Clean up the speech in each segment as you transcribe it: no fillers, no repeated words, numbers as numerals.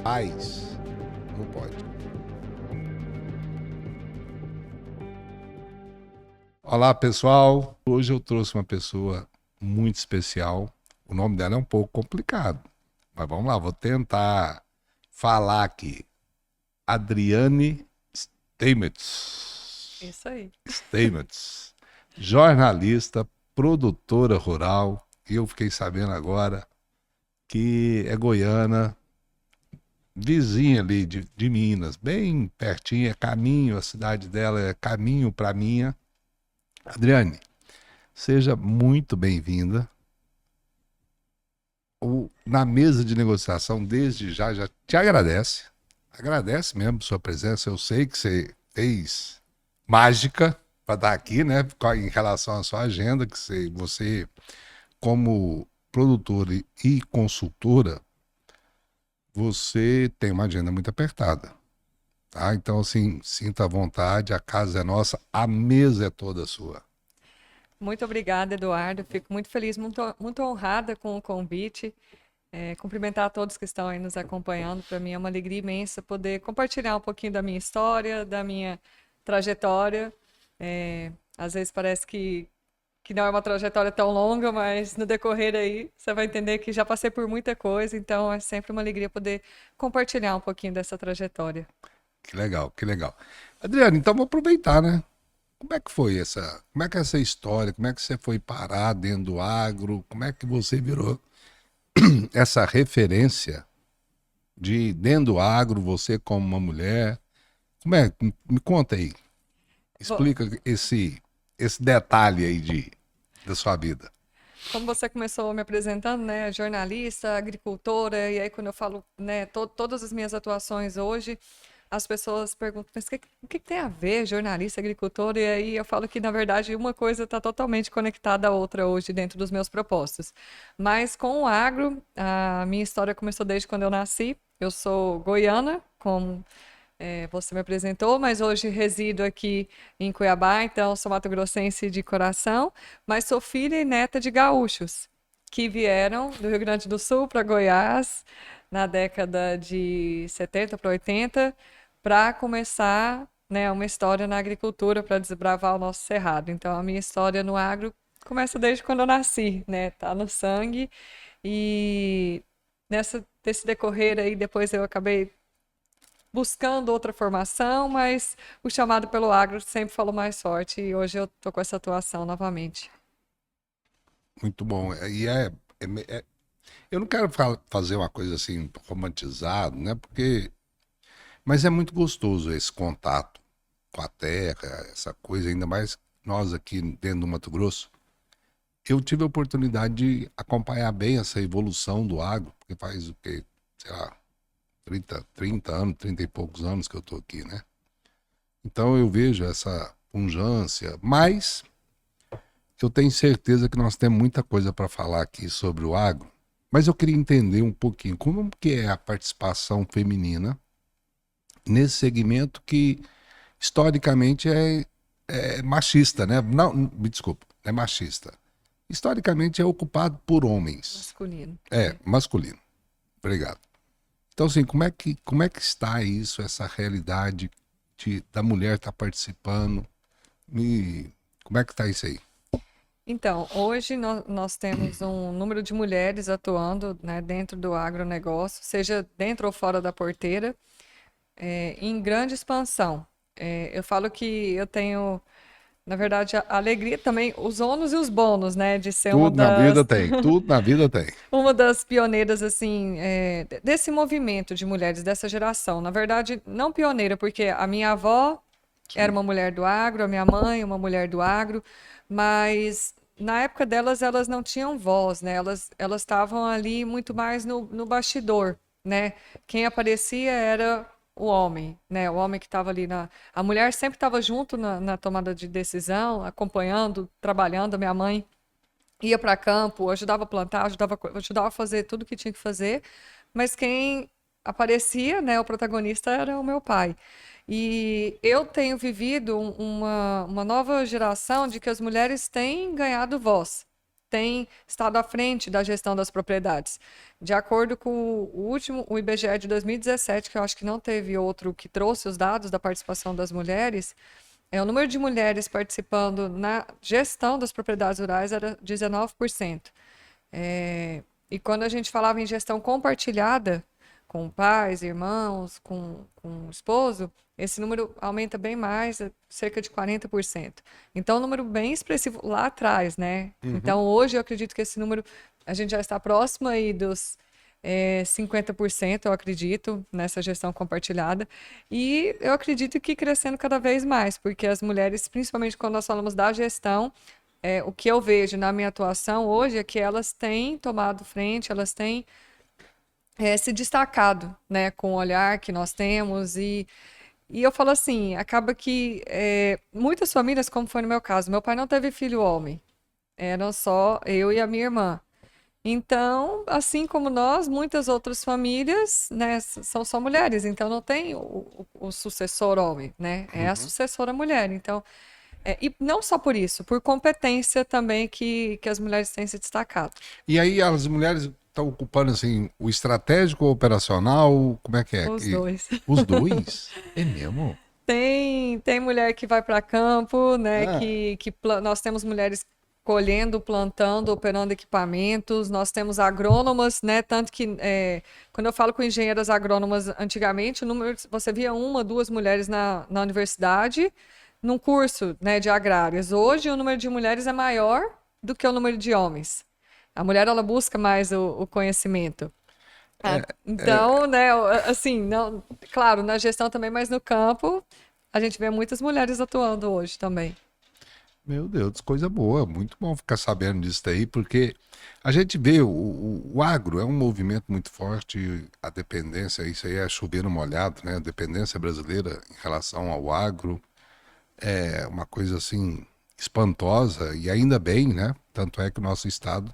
Paz, não pode. Olá, pessoal. Hoje eu trouxe uma pessoa muito especial. O nome dela é um pouco complicado, mas vamos lá, vou tentar falar aqui. Adriane Steinmetz. Isso aí. Steinmetz, jornalista, produtora rural, e eu fiquei sabendo agora que é goiana, vizinha ali de Minas, bem pertinho, é caminho, a cidade dela é caminho para minha. Adriane, seja muito bem-vinda. Na mesa de negociação, desde já te agradece. Agradece mesmo sua presença. Eu sei que você fez mágica para estar aqui, né? Em relação à sua agenda, que você como produtora e consultora, você tem uma agenda muito apertada, tá? Então, assim, sinta à vontade, a casa é nossa, a mesa é toda sua. Muito obrigada, Eduardo. Fico muito feliz, muito honrada com o convite. Cumprimentar a todos que estão aí nos acompanhando. Para mim é uma alegria imensa poder compartilhar um pouquinho da minha história, da minha trajetória. Às vezes parece que não é uma trajetória tão longa, mas no decorrer aí você vai entender que já passei por muita coisa, então é sempre uma alegria poder compartilhar um pouquinho dessa trajetória. Que legal, que legal. Adriano, então vou aproveitar, né? Como é que é essa história? Como é que você foi parar dentro do agro? Como é que você virou essa referência de dentro do agro, você como uma mulher? Como é? Me conta aí. Bom, Explica esse detalhe aí da sua vida. como você começou me apresentando, né, jornalista, agricultora, e aí quando eu falo, né, todas as minhas atuações hoje, as pessoas perguntam, mas o que tem a ver jornalista, agricultora? E aí eu falo que, na verdade, uma coisa está totalmente conectada à outra hoje dentro dos meus propósitos. Mas com o agro, a minha história começou desde quando eu nasci. Eu sou goiana, como você me apresentou, mas hoje resido aqui em Cuiabá, então sou mato-grossense de coração, mas sou filha e neta de gaúchos que vieram do Rio Grande do Sul para Goiás na década de 70 para 80 para começar, né, uma história na agricultura para desbravar o nosso cerrado. Então a minha história no agro começa desde quando eu nasci, né? Tá no sangue e desse decorrer aí depois eu acabei buscando outra formação, mas o chamado pelo agro sempre falou mais forte e hoje eu estou com essa atuação novamente. Muito bom. Eu não quero fazer uma coisa assim romantizada, né? Mas é muito gostoso esse contato com a terra, essa coisa, ainda mais nós aqui dentro do Mato Grosso. Eu tive a oportunidade de acompanhar bem essa evolução do agro, porque faz o quê? Sei lá, 30 anos, 30 e poucos anos que eu estou aqui, né? Então eu vejo essa pujança, mas eu tenho certeza que nós temos muita coisa para falar aqui sobre o agro. Mas eu queria entender um pouquinho como que é a participação feminina nesse segmento que historicamente é machista, né? Não, me desculpa, é machista. Historicamente é ocupado por homens. Masculino. É, masculino. Obrigado. Então, assim, como é que está isso, essa realidade da mulher estar participando? Como é que está isso aí? Então, hoje nós temos um número de mulheres atuando, né, dentro do agronegócio, seja dentro ou fora da porteira, em grande expansão. Eu falo que eu tenho, na verdade, a alegria também, os ônus e os bônus, né, de ser Tudo na vida tem, tudo na vida tem. uma das pioneiras, assim, desse movimento de mulheres dessa geração. Na verdade, não pioneira, porque a minha avó era uma mulher do agro, a minha mãe, uma mulher do agro, mas na época delas, elas não tinham voz, né? Elas estavam ali muito mais no bastidor, né? Quem aparecia era o homem, né? O homem que estava ali na. A mulher sempre estava junto na tomada de decisão, acompanhando, trabalhando. A minha mãe ia para campo, ajudava a plantar, ajudava a fazer tudo o que tinha que fazer, mas quem aparecia, né, o protagonista era o meu pai. E eu tenho vivido uma nova geração de que as mulheres têm ganhado voz. têm estado à frente da gestão das propriedades. De acordo com o último, o IBGE de 2017, que eu acho que não teve outro que trouxe os dados da participação das mulheres, o número de mulheres participando na gestão das propriedades rurais era 19%. E quando a gente falava em gestão compartilhada, com pais, irmãos, com o esposo, esse número aumenta bem mais, cerca de 40%. Então, um número bem expressivo lá atrás, né? Então, hoje eu acredito que esse número, a gente já está próximo aí dos 50%, eu acredito, nessa gestão compartilhada. E eu acredito que crescendo cada vez mais, porque as mulheres, principalmente quando nós falamos da gestão, o que eu vejo na minha atuação hoje é que elas têm tomado frente, elas têm se destacado, né, com o olhar que nós temos e eu falo assim, acaba que muitas famílias, como foi no meu caso, meu pai não teve filho homem, eram só eu e a minha irmã. Então, assim como nós, muitas outras famílias, né, são só mulheres, então não tem o sucessor homem, né, é a sucessora mulher. Então, e não só por isso, por competência também que as mulheres têm se destacado. E aí as mulheres estão ocupando assim o estratégico ou operacional? Como é que é? Os dois. Os dois? É mesmo? Tem mulher que vai para campo, né? Ah, Nós temos mulheres colhendo, plantando, operando equipamentos. Nós temos agrônomas, né? Tanto que quando eu falo com engenheiras agrônomas antigamente, o número, você via uma, duas mulheres na universidade, num curso, né, de agrárias. Hoje o número de mulheres é maior do que o número de homens. A mulher ela busca mais o conhecimento. Então, né, assim, não, claro, na gestão também, mas no campo a gente vê muitas mulheres atuando hoje também. meu Deus, coisa boa. Muito bom ficar sabendo disso daí, porque a gente vê o agro é um movimento muito forte, a dependência, isso aí é chover no molhado, né? A dependência brasileira em relação ao agro é uma coisa assim espantosa e ainda bem, né? Tanto é que o nosso estado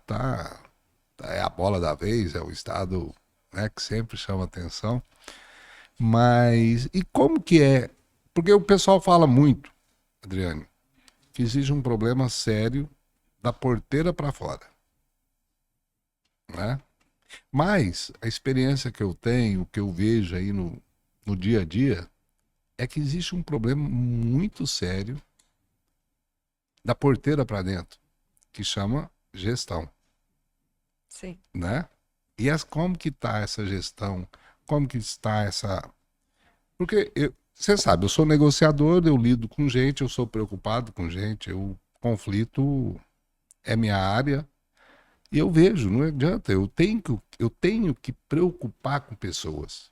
é a bola da vez, é o estado, né, que sempre chama atenção. Mas e como que é? Porque o pessoal fala muito, Adriane, que existe um problema sério da porteira para fora, né? Mas a experiência que eu tenho, o que eu vejo aí no dia a dia, é que existe um problema muito sério da porteira para dentro, que chama gestão, Sim. né? E como que está essa gestão? Como que está essa... Porque você sabe, eu sou negociador, eu lido com gente, eu sou preocupado com gente, conflito é minha área e eu vejo, não adianta, eu tenho que preocupar com pessoas.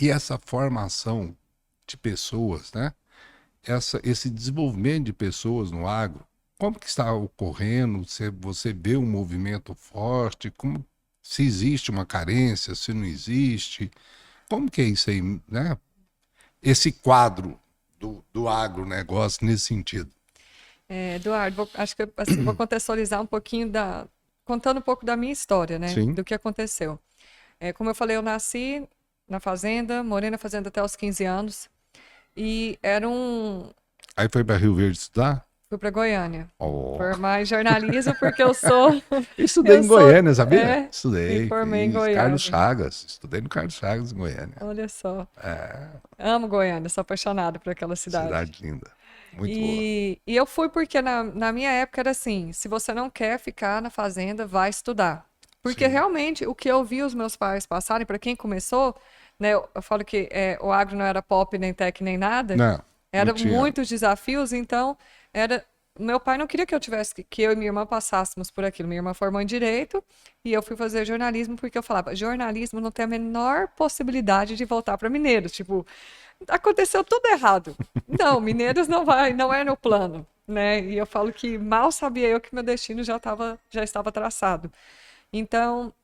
E essa formação de pessoas, né? Esse desenvolvimento de pessoas no agro, como que está ocorrendo? Você vê um movimento forte? Se existe uma carência, se não existe? Como que é isso aí, né? Esse quadro do agronegócio nesse sentido. Eduardo, acho que assim, vou contextualizar um pouquinho contando um pouco da minha história, né? Sim. Do que aconteceu. Como eu falei, eu nasci na fazenda, morei na fazenda até os 15 anos e Aí foi para Rio Verde estudar? fui para Goiânia. Oh. Formar em jornalismo porque eu sou Estudei eu em sou Goiânia, sabia? me Estudei, formei em fiz Carlos Goiânia. Chagas. Estudei no Carlos Chagas, em Goiânia. Olha só. É, Amo Goiânia, sou apaixonada por aquela cidade. cidade linda. Muito boa. E eu fui porque na minha época era assim: se você não quer ficar na fazenda, vai estudar. Porque Sim. realmente o que eu vi os meus pais passarem, para quem começou, né, eu falo que o agro não era pop, nem tech, nem nada, Não eram tinha. muitos desafios, então era. Meu pai não queria que que eu e minha irmã passássemos por aquilo. Minha irmã formou em direito e eu fui fazer jornalismo porque eu falava, jornalismo não tem a menor possibilidade de voltar para Mineiros. Tipo, aconteceu tudo errado. Não, Mineiros não é no plano, né? E eu falo que mal sabia eu que meu destino já estava traçado. Então,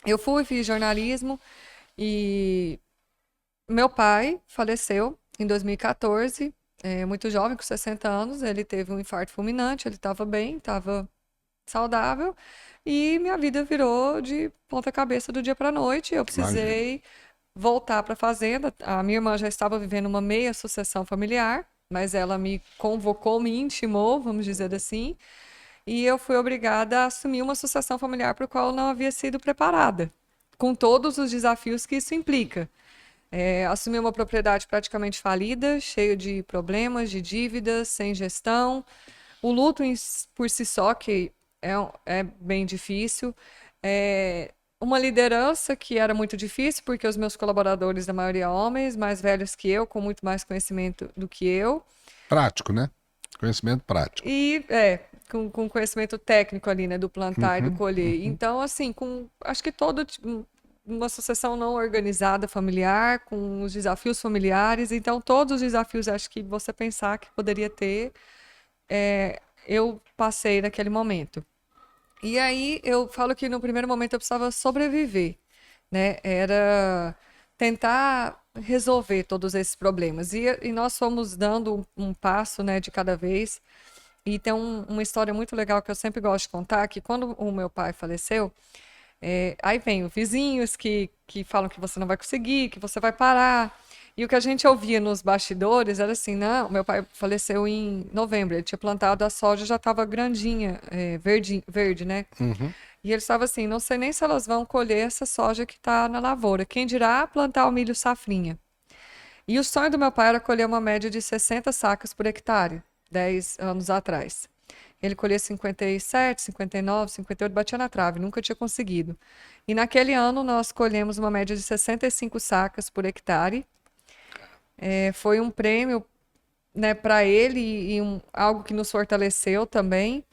eu fiz jornalismo e meu pai faleceu em 2014, muito jovem, com 60 anos. Ele teve um infarto fulminante, ele estava bem, estava saudável e minha vida virou de ponta cabeça do dia para a noite. Eu Imagina. precisei voltar para a fazenda. A minha irmã já estava vivendo uma meia sucessão familiar, mas ela me convocou, me intimou, vamos dizer assim. e eu fui obrigada a assumir uma sucessão familiar para o qual eu não havia sido preparada, com todos os desafios que isso implica. Assumir uma propriedade praticamente falida, cheia de problemas, de dívidas, sem gestão. O luto por si só, que é bem difícil. Uma liderança que era muito difícil, porque os meus colaboradores, da maioria homens, mais velhos que eu, com muito mais conhecimento do que eu. Prático, né? Conhecimento prático. E com conhecimento técnico ali, né, do plantar e do Uhum, colher. uhum. Então, assim, acho que uma sucessão não organizada familiar, com os desafios familiares. Então, todos os desafios, acho que você pensar que poderia ter, eu passei naquele momento. E aí, eu falo que no primeiro momento eu precisava sobreviver, né? Era tentar resolver todos esses problemas. E nós fomos dando um passo, né, de cada vez. E tem uma história muito legal que eu sempre gosto de contar, que quando o meu pai faleceu, aí vem os vizinhos que falam que você não vai conseguir, que você vai parar. E o que a gente ouvia nos bastidores era assim, não, meu pai faleceu em novembro, ele tinha plantado a soja, já estava grandinha, verde, né? Uhum. E ele estava assim, não sei nem se elas vão colher essa soja que está na lavoura. Quem dirá plantar o milho safrinha. E o sonho do meu pai era colher uma média de 60 sacas por hectare, 10 anos atrás. Ele colhia 57, 59, 58, batia na trave, nunca tinha conseguido. E naquele ano nós colhemos uma média de 65 sacas por hectare. Foi um prêmio, né, para ele e algo que nos fortaleceu também.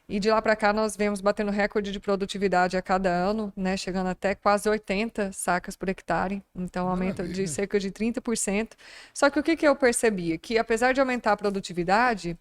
E de lá para cá nós vemos batendo recorde de produtividade a cada ano, né, chegando até quase 80 sacas por hectare, então aumenta de Maravilha. cerca de 30%. Só que o que eu percebia? Que apesar de aumentar a produtividade,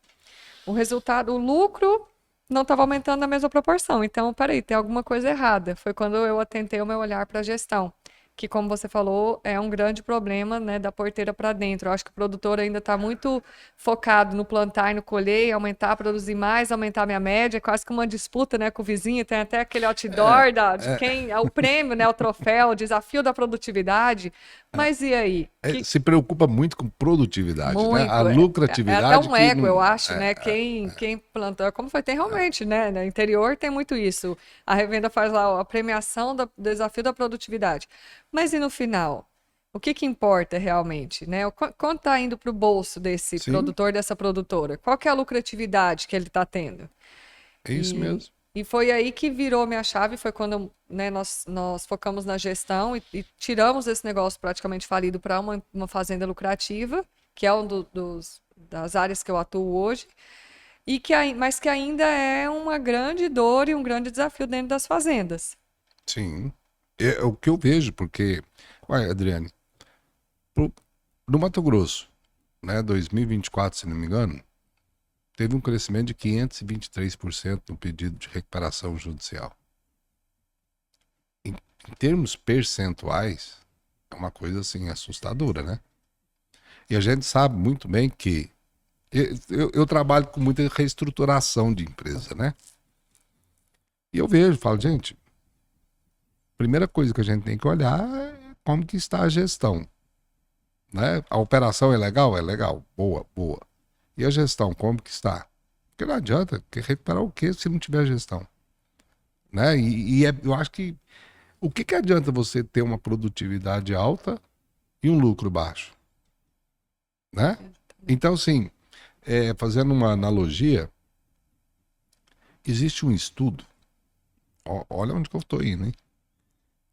o resultado, o lucro não estava aumentando na mesma proporção. Então, peraí, tem alguma coisa errada. Foi quando eu atentei o meu olhar para a gestão, que, como você falou, é um grande problema, né, da porteira para dentro. Eu acho que o produtor ainda está muito focado no plantar e no colher, aumentar, produzir mais, aumentar a minha média, é quase que uma disputa, né, com o vizinho. Tem até aquele outdoor de quem é o prêmio, né, o troféu, o desafio da produtividade. Mas e aí? Se preocupa muito com produtividade, né? A Muito. É até lucratividade um que ego, eu não. acho, né? Quem plantou, como foi, tem realmente, né? No interior tem muito isso. A revenda faz lá a premiação do desafio da produtividade. Mas e no final? O que importa realmente, né? Quanto está indo para o bolso desse Sim, produtor, dessa produtora? Qual que é a lucratividade que ele está tendo? é isso E, mesmo. e foi aí que virou minha chave, foi quando, né, nós focamos na gestão e tiramos esse negócio praticamente falido para uma fazenda lucrativa, que é das áreas que eu atuo hoje, mas que ainda é uma grande dor e um grande desafio dentro das fazendas. Sim. É o que eu vejo, porque, olha, Adriane, pro- no Mato Grosso, né, 2024, se não me engano, teve um crescimento de 523% no pedido de recuperação judicial. Em termos percentuais, é uma coisa assim assustadora, né? E a gente sabe muito bem que eu trabalho com muita reestruturação de empresa, né? E eu vejo, falo, gente, primeira coisa que a gente tem que olhar é como que está a gestão, né? A operação é legal? É legal. Boa, boa. E a gestão, como que está? Porque não adianta, que recuperar o quê se não tiver gestão? Né? Eu acho que o que adianta você ter uma produtividade alta e um lucro baixo? Né? Então, assim, fazendo uma analogia, existe um estudo, olha onde que eu estou indo, hein?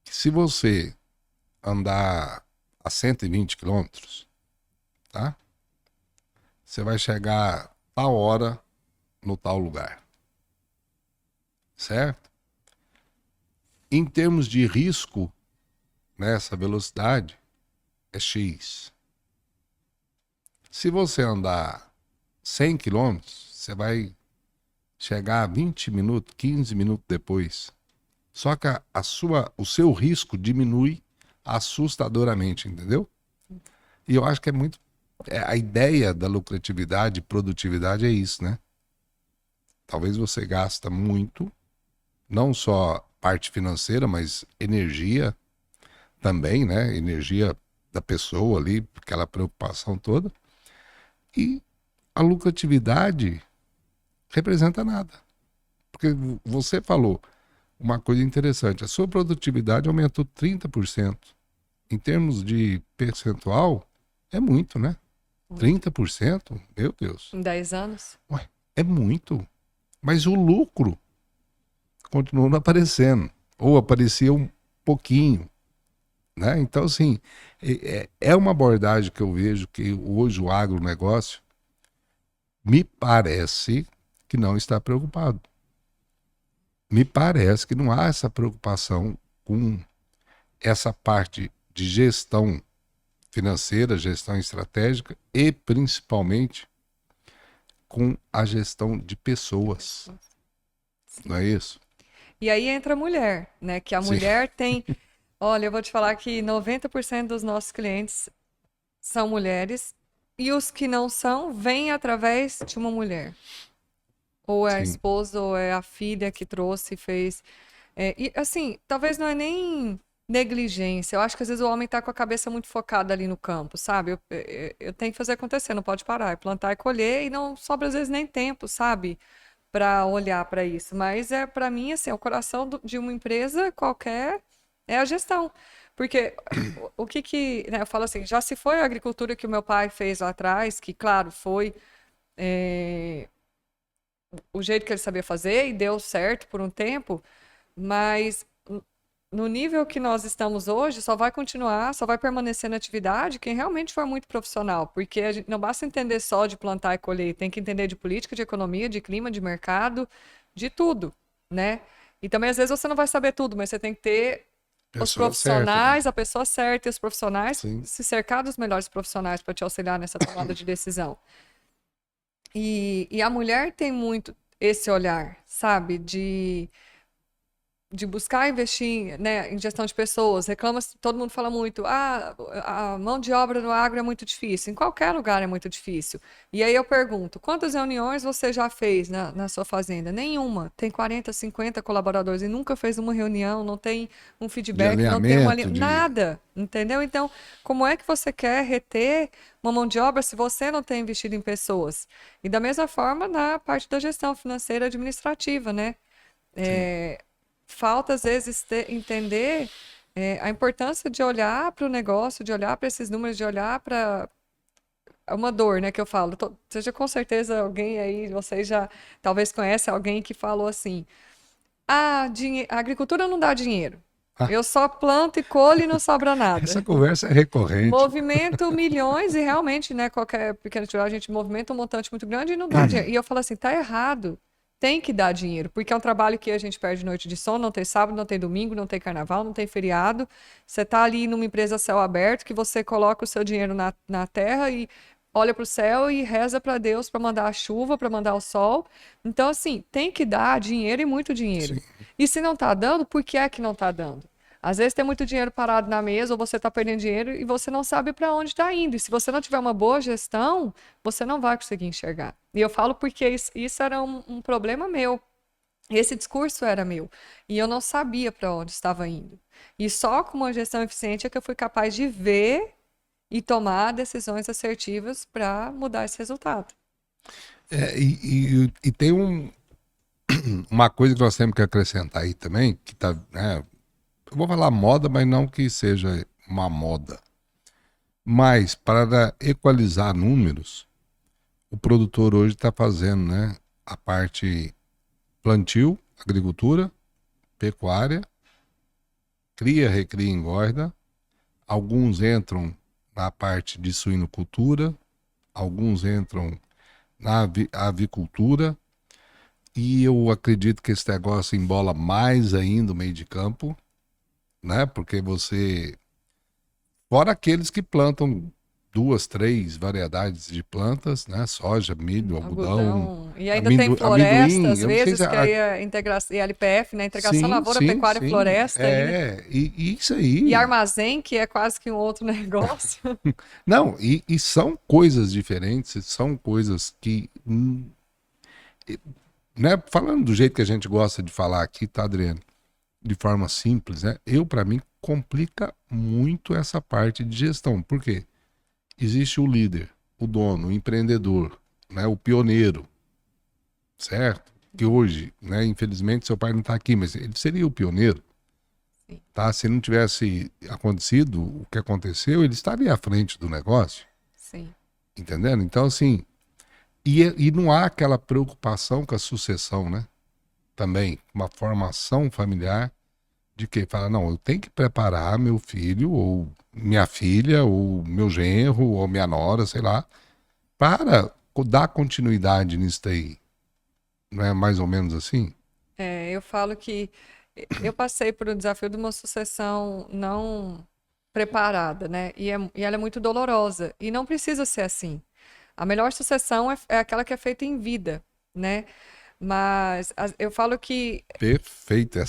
Que se você andar a 120 quilômetros, tá? Você vai chegar tal hora no tal lugar, certo? Em termos de risco, nessa velocidade, é X. Se você andar 100 quilômetros, você vai chegar 20 minutos, 15 minutos depois. Só que o seu risco diminui assustadoramente, entendeu? E eu acho que é muito. A ideia da lucratividade e produtividade é isso, né? Talvez você gasta muito, não só parte financeira, mas energia também, né? Energia da pessoa ali, aquela preocupação toda. E a lucratividade representa nada. Porque você falou uma coisa interessante, a sua produtividade aumentou 30%. Em termos de percentual, é muito, né? 30%? Meu Deus. Em 10 anos? Ué, é muito. Mas o lucro continuou não aparecendo. Ou aparecia um pouquinho, né? Então, assim, é uma abordagem que eu vejo que hoje o agronegócio me parece que não está preocupado. Me parece que não há essa preocupação com essa parte de gestão financeira, gestão estratégica e principalmente com a gestão de pessoas. Não é isso? E aí entra a mulher, né? Que a Sim. mulher tem. Olha, eu vou te falar que 90% dos nossos clientes são mulheres e os que não são vêm através de uma mulher. Ou é a Sim. esposa ou é a filha que trouxe e fez. E assim, talvez não é nem negligência. Eu acho que às vezes o homem tá com a cabeça muito focada ali no campo, sabe? Eu tenho que fazer acontecer, não pode parar. É plantar e colher e não sobra às vezes nem tempo, sabe? Para olhar para isso. Mas para mim, assim, o coração de uma empresa qualquer é a gestão. Porque o que, né, eu falo assim, já se foi a agricultura que o meu pai fez lá atrás, que claro, foi é, o jeito que ele sabia fazer e deu certo por um tempo, mas no nível que nós estamos hoje, só vai continuar, só vai permanecer na atividade quem realmente for muito profissional, porque a gente não basta entender só de plantar e colher, tem que entender de política, de economia, de clima, de mercado, de tudo, né? E também às vezes você não vai saber tudo, mas você tem que ter os Pessoa certa, né? profissionais, a pessoa certa e os profissionais, Sim. se cercar dos melhores profissionais para te auxiliar nessa tomada de decisão. E a mulher tem muito esse olhar, sabe? De buscar investir, né, em gestão de pessoas. Reclama, todo mundo fala muito, a mão de obra no agro é muito difícil. Em qualquer lugar é muito difícil. E aí eu pergunto, quantas reuniões você já fez na sua fazenda? Nenhuma. Tem 40, 50 colaboradores e nunca fez uma reunião, não tem um De feedback, não tem alinhamento, de. nada, entendeu? Então, como é que você quer reter uma mão de obra se você não tem investido em pessoas? E da mesma forma na parte da gestão financeira administrativa, né? Sim. Falta, às vezes, entender a importância de olhar para o negócio, de olhar para esses números, de olhar para uma dor, né, que eu falo. Seja com certeza alguém aí, vocês já talvez conhecem alguém que falou assim: a agricultura não dá dinheiro. Ah, Eu só planto e colho e não sobra essa nada. conversa é recorrente. Movimento milhões e realmente, né, qualquer pequena atividade, a gente movimenta um montante muito grande e não dá dinheiro. E eu falo assim, tá errado. Tem que dar dinheiro, porque é um trabalho que a gente perde noite de sono, não tem sábado, não tem domingo, não tem carnaval, não tem feriado. Você tá ali numa empresa a céu aberto, que você coloca o seu dinheiro na terra e olha para o céu e reza para Deus para mandar a chuva, para mandar o sol. Então, assim, tem que dar dinheiro e muito dinheiro. Sim. E se não tá dando, por que é que não tá dando? Às vezes tem muito dinheiro parado na mesa ou você está perdendo dinheiro e você não sabe para onde está indo. E se você não tiver uma boa gestão, você não vai conseguir enxergar. E eu falo porque isso era um problema meu. Esse discurso era meu. E eu não sabia para onde estava indo. E só com uma gestão eficiente é que eu fui capaz de ver e tomar decisões assertivas para mudar esse resultado. E tem uma coisa que nós temos que acrescentar aí também, que tá, né, eu vou falar moda, mas não que seja uma moda. Mas para equalizar números, o produtor hoje está fazendo, né, a parte plantio, agricultura, pecuária, cria, recria, engorda. Alguns entram na parte de suinocultura, alguns entram na avicultura. E eu acredito que esse negócio embola mais ainda o meio de campo, né? Porque você. Fora aqueles que plantam duas, três variedades de plantas, né? Soja, milho, algodão, Algodão. E ainda tem floresta, amendoim. às Eu não sei se vezes, que aí é integração, e LPF, né? Integração Sim, Lavoura, sim, Pecuária e sim. Floresta ainda. E isso E aí. armazém, que é quase que um outro negócio. Não, e são coisas diferentes, são coisas que. Né? Falando do jeito que a gente gosta de falar aqui, tá, Adriano? De forma simples, né? Para mim, complica muito essa parte de gestão. Por quê? Existe o líder, o dono, o empreendedor, né? O pioneiro, certo? que hoje, né, infelizmente seu pai não está aqui, mas ele seria o pioneiro, Sim. tá? Se não tivesse acontecido o que aconteceu, ele estaria à frente do negócio, Sim. entendendo? Então, assim, e não há aquela preocupação com a sucessão, né? Também, uma formação familiar de que fala, não, eu tenho que preparar meu filho, ou minha filha, ou meu genro, ou minha nora, sei lá, para dar continuidade nisso daí. Não é mais ou menos assim? Eu falo que eu passei por um desafio de uma sucessão não preparada, né? E ela é muito dolorosa. E não precisa ser assim. A melhor sucessão é aquela que é feita em vida, né? Mas eu falo que. Perfeito, é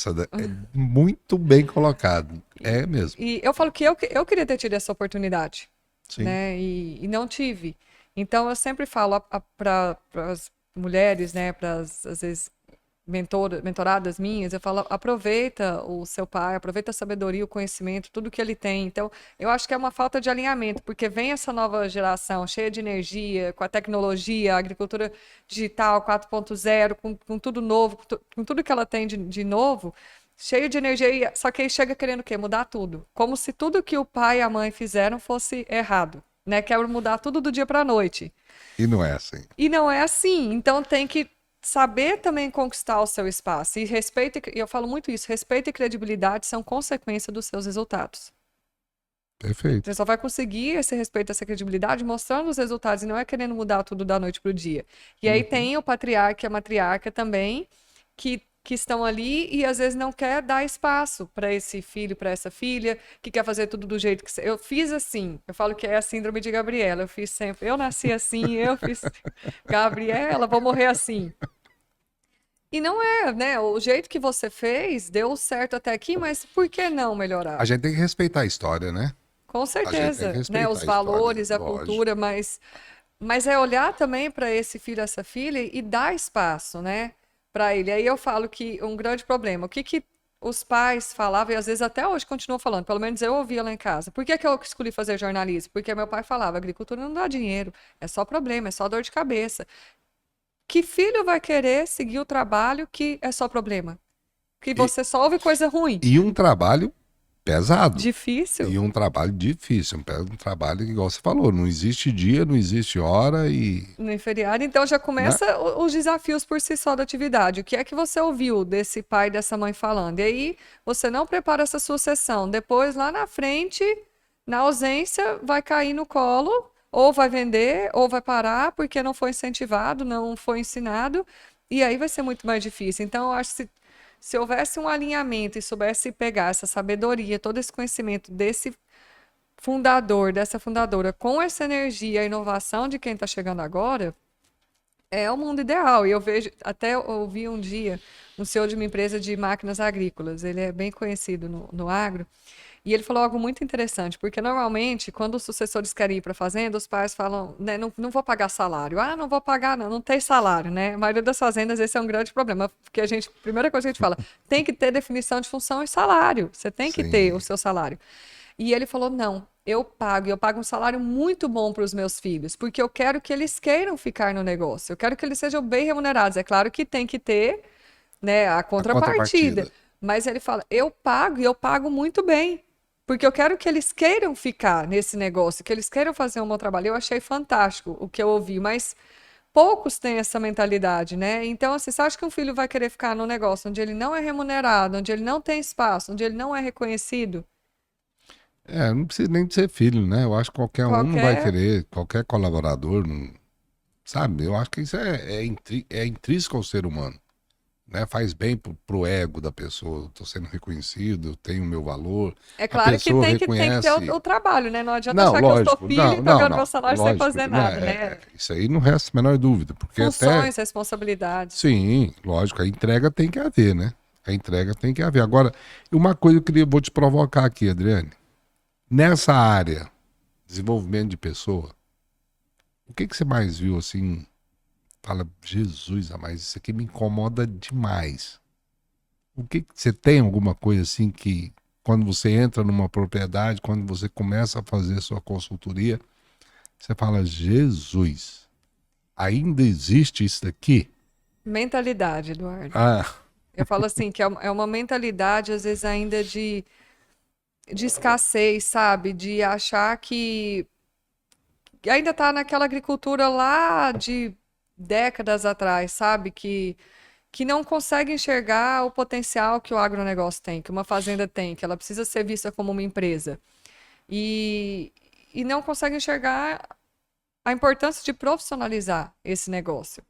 muito bem colocado. É mesmo. E eu falo que eu queria ter tido essa oportunidade, Sim. né? E não tive. Então eu sempre falo para as mulheres, né? Para às vezes mentoradas minhas, eu falo, aproveita o seu pai, aproveita a sabedoria, o conhecimento, tudo que ele tem. Então, eu acho que é uma falta de alinhamento, porque vem essa nova geração cheia de energia, com a tecnologia, a agricultura digital 4.0, com tudo novo, com tudo que ela tem de novo, cheio de energia, só que aí chega querendo o quê? Mudar tudo. Como se tudo que o pai e a mãe fizeram fosse errado, né? Quer mudar tudo do dia para a noite. E não é assim. E não é assim. Então tem que saber também conquistar o seu espaço. E respeito, e eu falo muito isso, respeito e credibilidade são consequência dos seus resultados. Você Perfeito. só vai conseguir esse respeito, essa credibilidade mostrando os resultados e não é querendo mudar tudo da noite para o dia. E aí Uhum. tem o patriarca e a matriarca também, que estão ali e às vezes não quer dar espaço para esse filho, para essa filha, que quer fazer tudo do jeito que... Eu fiz assim, eu falo que é a síndrome de Gabriela, eu fiz sempre, eu nasci assim, eu fiz... Gabriela, vou morrer assim. E não é, né? O jeito que você fez deu certo até aqui, mas por que não A melhorar? gente tem que respeitar a história, né? Com A gente tem que certeza, né? respeitar Os a história, valores, a lógico. cultura, mas é olhar também para esse filho, essa filha e dar espaço, né? Para ele. Aí eu falo que um grande problema, o que que os pais falavam, e às vezes até hoje continuam falando, pelo menos eu ouvia lá em casa. Por que que eu escolhi fazer jornalismo? Porque meu pai falava, agricultura não dá dinheiro, é só problema, é só dor de cabeça. Que filho vai querer seguir o trabalho que é só problema? Que E, você só ouve coisa ruim. e um trabalho pesado. Difícil. E um trabalho difícil. Um trabalho que, igual você falou, não existe dia, não existe hora e. No feriado, então já Né? começa os desafios por si só da atividade. O que é que você ouviu desse pai e dessa mãe falando? E aí você não prepara essa sucessão. Depois, lá na frente, na ausência, vai cair no colo, ou vai vender, ou vai parar, porque não foi incentivado, não foi ensinado, e aí vai ser muito mais difícil. Então, eu acho que se houvesse um alinhamento e soubesse pegar essa sabedoria, todo esse conhecimento desse fundador, dessa fundadora, com essa energia, a inovação de quem está chegando agora, é o mundo ideal. E eu vejo, até ouvi um dia um CEO de uma empresa de máquinas agrícolas, ele é bem conhecido no agro, e ele falou algo muito interessante, porque normalmente, quando os sucessores querem ir para a fazenda, os pais falam, né, não, não vou pagar salário. Ah, não vou pagar, não, não tem salário, né? A maioria das fazendas, esse é um grande problema, porque primeira coisa que a gente fala, tem que ter definição de função e salário. Você tem que ter o Sim. seu salário. E ele falou: não, eu pago um salário muito bom para os meus filhos, porque eu quero que eles queiram ficar no negócio, eu quero que eles sejam bem remunerados. É claro que tem que ter, né, a A contrapartida, contrapartida. mas ele fala: eu pago e eu pago muito bem, porque eu quero que eles queiram ficar nesse negócio, que eles queiram fazer um bom trabalho. Eu achei fantástico o que eu ouvi, mas poucos têm essa mentalidade, né? Então, assim, você acha que um filho vai querer ficar num negócio onde ele não é remunerado, onde ele não tem espaço, onde ele não é reconhecido? É, não precisa nem de ser filho, né? Eu acho que qualquer um não vai Qualquer querer, qualquer colaborador, não, sabe? Eu acho que isso é intrínseco ao ser humano, né? Faz bem pro ego da pessoa. Eu tô sendo reconhecido, eu tenho o meu valor. É A claro que pessoa tem que ter reconhece. o trabalho, né? Não adianta Não, achar que eu sou lógico, filho e não, tô não, ganhando meu não, salário sem lógico. fazer Não, nada, né? isso aí não resta a menor dúvida, porque até, Funções, responsabilidades. sim, lógico, a entrega tem que haver, né? A entrega tem que haver. Agora, uma coisa que vou te provocar aqui, Adriane. Nessa área, desenvolvimento de pessoa, o que você mais viu assim? Fala, Jesus, mas isso aqui me incomoda demais. O que você tem alguma coisa assim que quando você entra numa propriedade, quando você começa a fazer sua consultoria, você fala, Jesus, ainda existe isso daqui? Mentalidade, Eduardo. Ah, Eu falo assim, que é uma mentalidade, às vezes, ainda de escassez, sabe? De achar que ainda tá naquela agricultura lá de décadas atrás, sabe? Que não consegue enxergar o potencial que o agronegócio tem, que uma fazenda tem, que ela precisa ser vista como uma empresa. E, e não consegue enxergar a importância de profissionalizar esse negócio.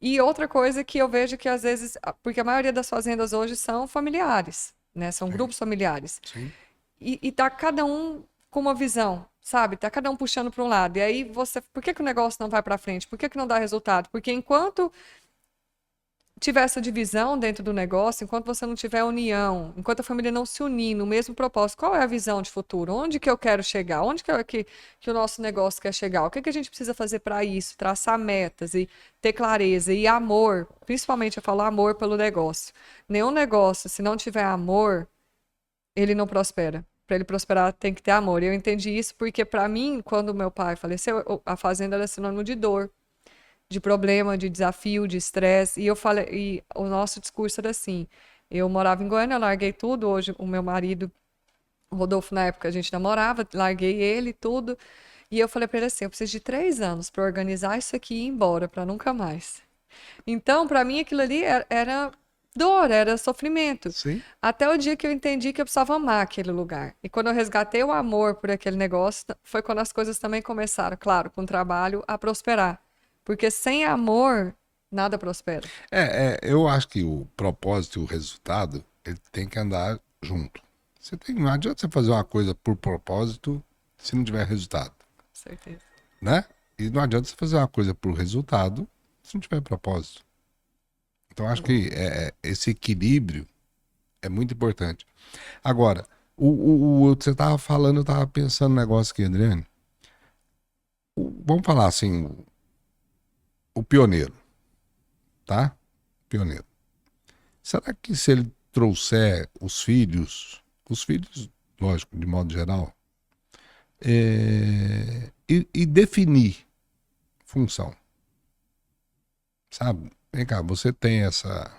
E outra coisa que eu vejo que às vezes, porque a maioria das fazendas hoje são familiares, né? São sim, grupos familiares. sim. E tá cada um com uma visão, sabe? Tá cada um puxando para um lado. E aí por que que o negócio não vai para frente? Por que que não dá resultado? Porque enquanto tiver essa divisão dentro do negócio, enquanto você não tiver união, enquanto a família não se unir no mesmo propósito, qual é a visão de futuro? Onde que eu quero chegar? Onde que o nosso negócio quer chegar? O que que a gente precisa fazer para isso? Traçar metas e ter clareza e amor, principalmente eu falo amor pelo negócio. Nenhum negócio, se não tiver amor, ele não prospera. Para ele prosperar, tem que ter amor. E eu entendi isso porque, para mim, quando meu pai faleceu, a fazenda era sinônimo de dor, de problema, de desafio, de estresse. E eu falei, e o nosso discurso era assim: eu morava em Goiânia, eu larguei tudo. Hoje, o meu marido, o Rodolfo, na época a gente namorava, larguei ele, tudo. E eu falei para ele assim: eu preciso de 3 anos para organizar isso aqui e ir embora, para nunca mais. Então, para mim, aquilo ali era dor, era sofrimento. Sim. Até o dia que eu entendi que eu precisava amar aquele lugar. E quando eu resgatei o amor por aquele negócio, foi quando as coisas também começaram, claro, com o trabalho, a prosperar. Porque sem amor, nada prospera. Eu acho que o propósito e o resultado, ele tem que andar junto. Não adianta você fazer uma coisa por propósito se não tiver resultado, Com certeza. né? E não adianta você fazer uma coisa por resultado se não tiver propósito. Então acho que esse equilíbrio é muito importante. Agora, você estava falando, eu estava pensando no negócio aqui, Adriane. Vamos falar assim, o pioneiro, tá? Pioneiro. Será que se ele trouxer os filhos, lógico, de modo geral, e definir função, sabe? Vem cá, você tem essa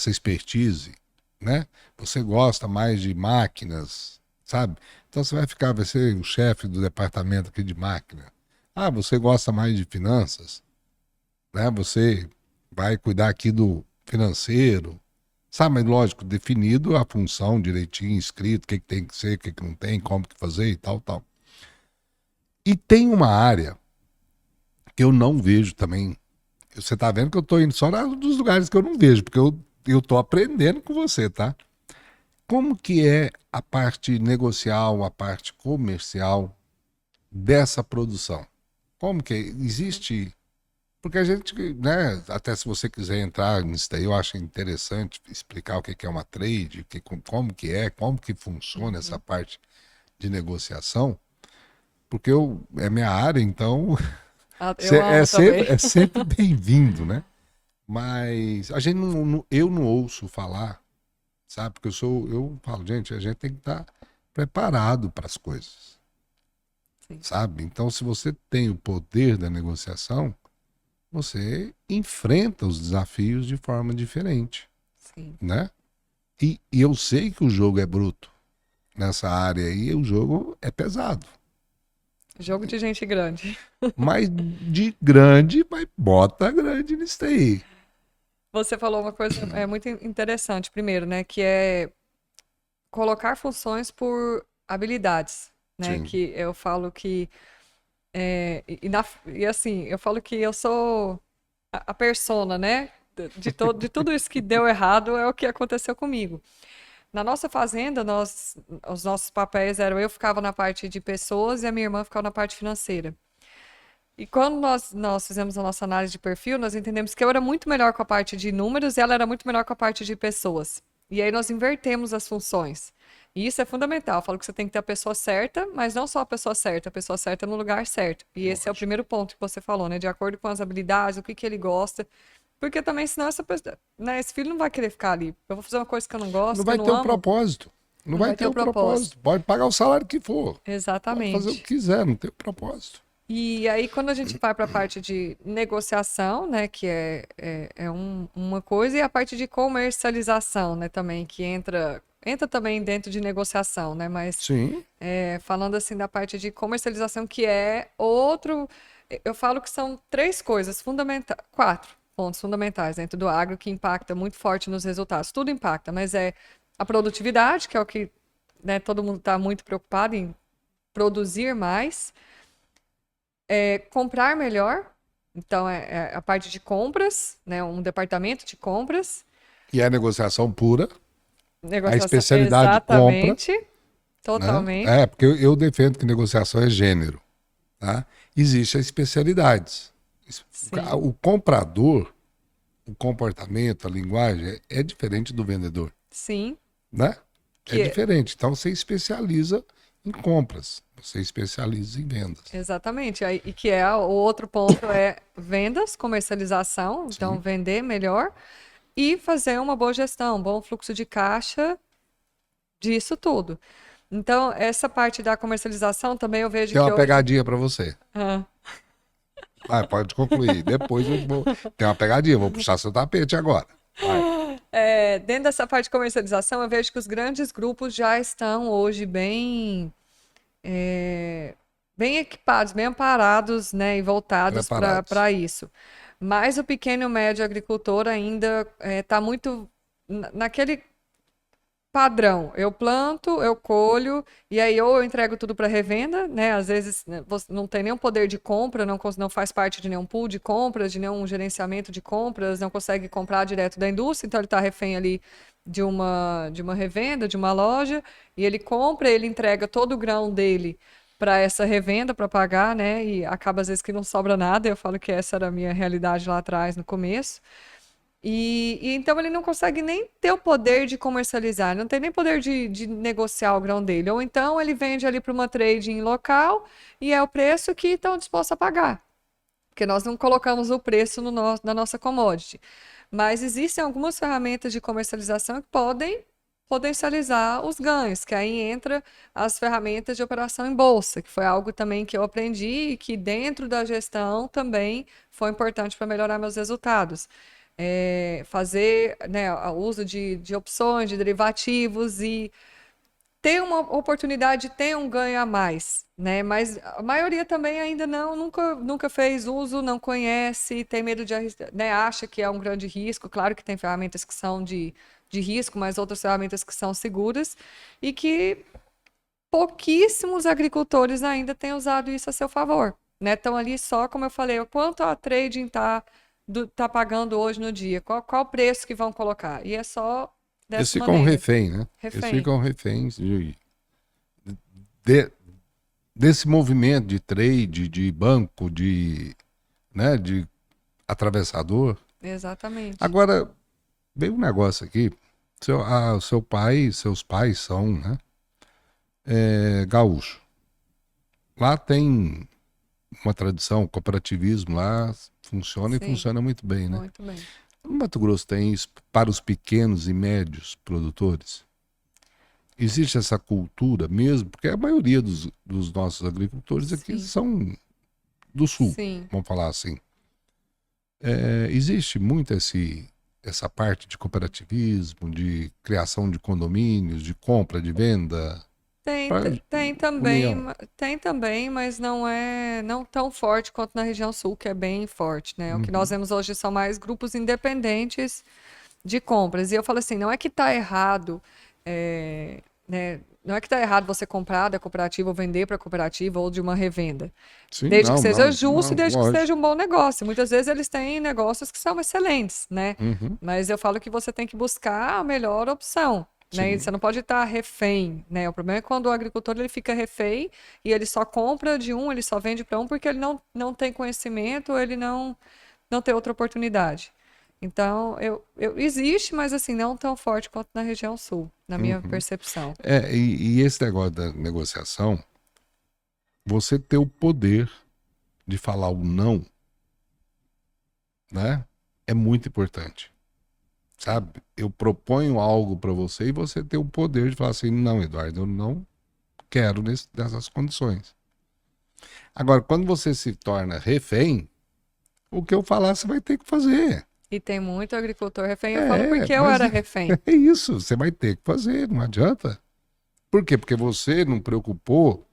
expertise, né? Você gosta mais de máquinas, sabe? Então você vai ser o chefe do departamento aqui de máquina. Ah, você gosta mais de finanças, né? Você vai cuidar aqui do financeiro, sabe? Mas lógico, definido a função direitinho, escrito, o que tem que ser, o que não tem, como que fazer e tal, tal. E tem uma área que eu não vejo também. Você tá vendo que eu tô indo só nos lugares que eu não vejo, porque eu tô aprendendo com você, tá? Como que é a parte negocial, a parte comercial dessa produção? Como que existe? Porque a gente, né, até se você quiser entrar nisso daí, eu acho interessante explicar o que é uma trade, como que funciona essa parte de negociação, porque é minha área, então Eu amo também. é sempre bem-vindo, né? Mas a gente eu não ouço falar, sabe? Porque eu falo, gente, a gente tem que estar preparado para as coisas, Sim, sabe? Então, se você tem o poder da negociação, você enfrenta os desafios de forma diferente, sim. né? E eu sei que o jogo é bruto nessa área aí, o jogo é pesado. Jogo de gente grande. Mas de grande, mas bota grande nisso aí. Você falou uma coisa muito interessante, primeiro, né? Que é colocar funções por habilidades, né? Sim. Que eu falo que e assim, eu falo que eu sou a persona, né? De tudo isso que deu errado é o que aconteceu comigo. Na nossa fazenda, os nossos papéis eram eu ficava na parte de pessoas e a minha irmã ficava na parte financeira. E quando nós fizemos a nossa análise de perfil, nós entendemos que eu era muito melhor com a parte de números e ela era muito melhor com a parte de pessoas. E aí nós invertemos as funções. E isso é fundamental. Eu falo que você tem que ter a pessoa certa, mas não só a pessoa certa no lugar certo. E esse é o Lógico. primeiro ponto que você falou, né? De acordo com as habilidades, o que que ele gosta. Porque também, senão, né, esse filho não vai querer ficar ali. Eu vou fazer uma coisa que eu não Não gosto, que eu vai não ter o amo, propósito. Não não vai vai ter ter o o propósito. propósito. Pode pagar o salário que for. Pode fazer o que Exatamente. quiser, não tem o propósito. E aí, quando a gente vai para a parte de negociação, né, que uma coisa, e a parte de comercialização, né, também, que entra também dentro de negociação, né, mas Sim. falando assim da parte de comercialização, que é outro, eu falo que são três coisas fundamentais, quatro pontos fundamentais dentro do agro que impacta muito forte nos resultados. Tudo impacta, mas é a produtividade, que é o que, né, todo mundo está muito preocupado em produzir mais, comprar melhor, então é a parte de compras, né, um departamento de compras, E a negociação pura, a negociação, especialidade compra, exatamente, né? totalmente, Porque eu defendo que negociação é gênero, tá? Existem as especialidades. sim, O comprador, o comportamento, a linguagem é diferente do vendedor, sim, né? É que diferente. Então você especializa em compras, você especializa em vendas. exatamente. E que o outro ponto é vendas, comercialização, então Sim. vender melhor e fazer uma boa gestão, um bom fluxo de caixa disso tudo. Então, essa parte da comercialização também eu vejo Tem que uma hoje. pegadinha para você. Ah, Pode concluir. Depois eu vou. Tem uma pegadinha, vou puxar seu tapete agora. Vai. dentro dessa parte de comercialização, eu vejo que os grandes grupos já estão hoje bem equipados, bem amparados, né, e voltados Preparados. para isso. Mas o pequeno e médio agricultor ainda está muito naquele padrão. Eu planto, eu colho, e aí ou eu entrego tudo para revenda, né? Às vezes né, você não tem nenhum poder de compra, não faz parte de nenhum pool de compras, de nenhum gerenciamento de compras, não consegue comprar direto da indústria, então ele está refém ali de uma revenda, de uma loja, e ele compra, ele entrega todo o grão dele para essa revenda para pagar, né? E acaba às vezes que não sobra nada. Eu falo que essa era a minha realidade lá atrás, no começo. E então ele não consegue nem ter o poder de comercializar, não tem nem poder de negociar o grão dele. Ou então ele vende ali para uma trading local e é o preço que estão dispostos a pagar, porque nós não colocamos o preço na nossa commodity. Mas existem algumas ferramentas de comercialização que podem potencializar os ganhos, que aí entra as ferramentas de operação em bolsa, que foi algo também que eu aprendi e que dentro da gestão também foi importante para melhorar meus resultados. Fazer, né, o uso de opções, de derivativos e ter uma oportunidade de ter um ganho a mais, né? Mas a maioria também ainda nunca fez uso, não conhece, tem medo de arriscar, né? Acha que é um grande risco. Claro que tem ferramentas que são de risco, mas outras ferramentas que são seguras e que pouquíssimos agricultores ainda têm usado isso a seu favor, né? Estão ali só, como eu falei, o quanto a trading tá pagando hoje no dia, qual o preço que vão colocar. E é só Eles dessa ficam maneira, refém, né? Eles refém. ficam reféns de- desse movimento de trade, de banco, né, de atravessador. Exatamente. Agora, veio um negócio aqui. O seu pai, seus pais são, né, gaúcho. Lá tem uma tradição, cooperativismo lá funciona e Sim, funciona muito bem, né? muito bem. No Mato Grosso tem isso para os pequenos e médios produtores. Existe essa cultura mesmo, porque a maioria dos nossos agricultores aqui Sim, são do sul, sim. vamos falar assim. Existe muito essa parte de cooperativismo, de criação de condomínios, de compra, de venda, Tem, para tem também, união. tem também, mas não tão forte quanto na região sul, que é bem forte, né? O que nós Uhum. vemos hoje são mais grupos independentes de compras. E eu falo assim, não é que está errado, né? Não é que está errado você comprar da cooperativa ou vender para a cooperativa ou de uma revenda. Sim, Desde que não, seja não, justo e não, desde que seja lógico. um bom negócio. Muitas vezes eles têm negócios que são excelentes, né? Uhum. Mas eu falo que você tem que buscar a melhor opção, né? E você Sim, não pode estar refém, né? O problema é quando o agricultor ele fica refém e ele só compra de um, ele só vende para um porque ele não tem conhecimento, ele não tem outra oportunidade. Então, existe, mas assim, não tão forte quanto na região sul, na minha uhum. percepção. E esse negócio da negociação, você ter o poder de falar o não, né? É muito importante, sabe? Eu proponho algo para você e você ter o poder de falar assim, não, Eduardo, eu não quero nessas condições. Agora, quando você se torna refém, o que eu falar você vai ter que fazer. E tem muito agricultor refém. Eu falo porque eu Mas era refém. é isso, você vai ter que fazer, não adianta. Por quê? Porque você não preocupou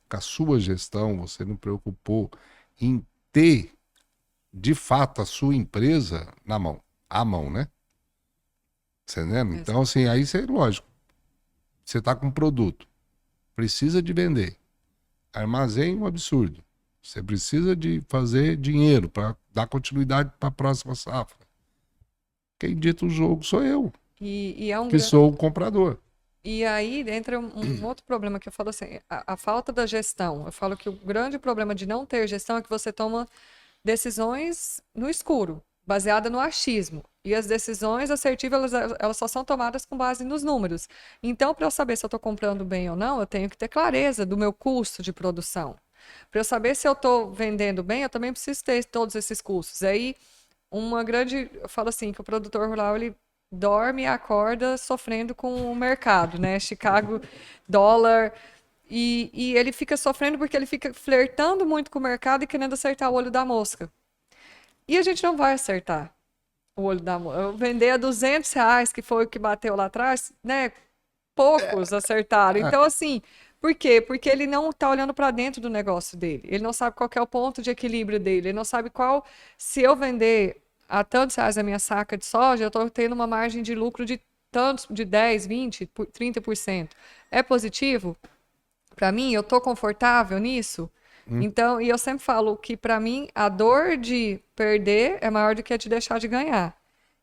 com a sua gestão, você não preocupou em ter, de fato, a sua empresa na mão. À mão, né? Você entende? Então, assim, aí você, lógico, você está com um produto, precisa de vender, armazém um absurdo. Você precisa de fazer dinheiro para dar continuidade para a próxima safra. Quem dita o jogo sou eu, E é um que grande. sou o comprador. E aí entra um outro problema que eu falo assim, a falta da gestão. Eu falo que o grande problema de não ter gestão é que você toma decisões no escuro, baseada no achismo. E as decisões assertivas, elas só são tomadas com base nos números. Então, para eu saber se eu estou comprando bem ou não, eu tenho que ter clareza do meu custo de produção. Para eu saber se eu estou vendendo bem, eu também preciso ter todos esses custos. Aí, eu falo assim, que o produtor rural, ele dorme e acorda sofrendo com o mercado, né? Chicago, dólar, e ele fica sofrendo porque ele fica flertando muito com o mercado e querendo acertar o olho da mosca. E a gente não vai acertar o olho da mosca. Eu vender a R$ 200, que foi o que bateu lá atrás, né? Poucos acertaram. Ah, Então, assim, por quê? Porque ele não está olhando para dentro do negócio dele. Ele não sabe qual que é o ponto de equilíbrio dele. Ele não sabe qual. Se eu vender a tantos reais a minha saca de soja, eu estou tendo uma margem de lucro de tantos, de 10, 20, 30%. É positivo? Para mim, eu tô confortável nisso. Então, e eu sempre falo que para mim a dor de perder é maior do que a de deixar de ganhar.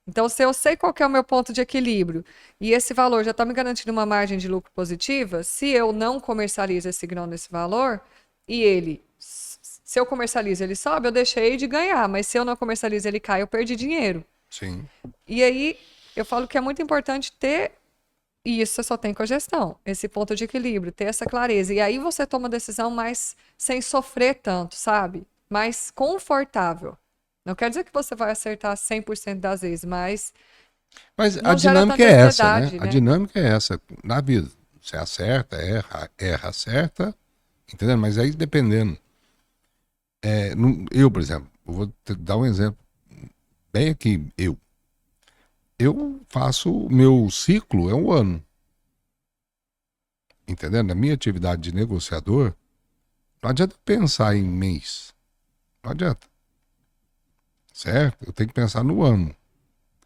Então, se eu sei qual que é o meu ponto de equilíbrio e esse valor já está me garantindo uma margem de lucro positiva, se eu não comercializo esse grão nesse valor e se eu comercializo ele sobe, eu deixei de ganhar, mas se eu não comercializo ele cai, eu perdi dinheiro. sim. E aí eu falo que é muito importante ter e isso você só tem com a gestão, esse ponto de equilíbrio, ter essa clareza. E aí você toma a decisão mais sem sofrer tanto, sabe? Mais confortável. Não quer dizer que você vai acertar 100% das vezes, mas Mas a não gera dinâmica tanta é essa, né? ansiedade, A né? dinâmica é essa. Na vida, você acerta, erra, erra, acerta, entendeu? Mas aí dependendo. Eu, por exemplo, eu vou te dar um exemplo bem aqui. Eu faço, o meu ciclo é um ano, entendendo? Na minha atividade de negociador, não adianta pensar em mês. Não adianta, certo? Eu tenho que pensar no ano.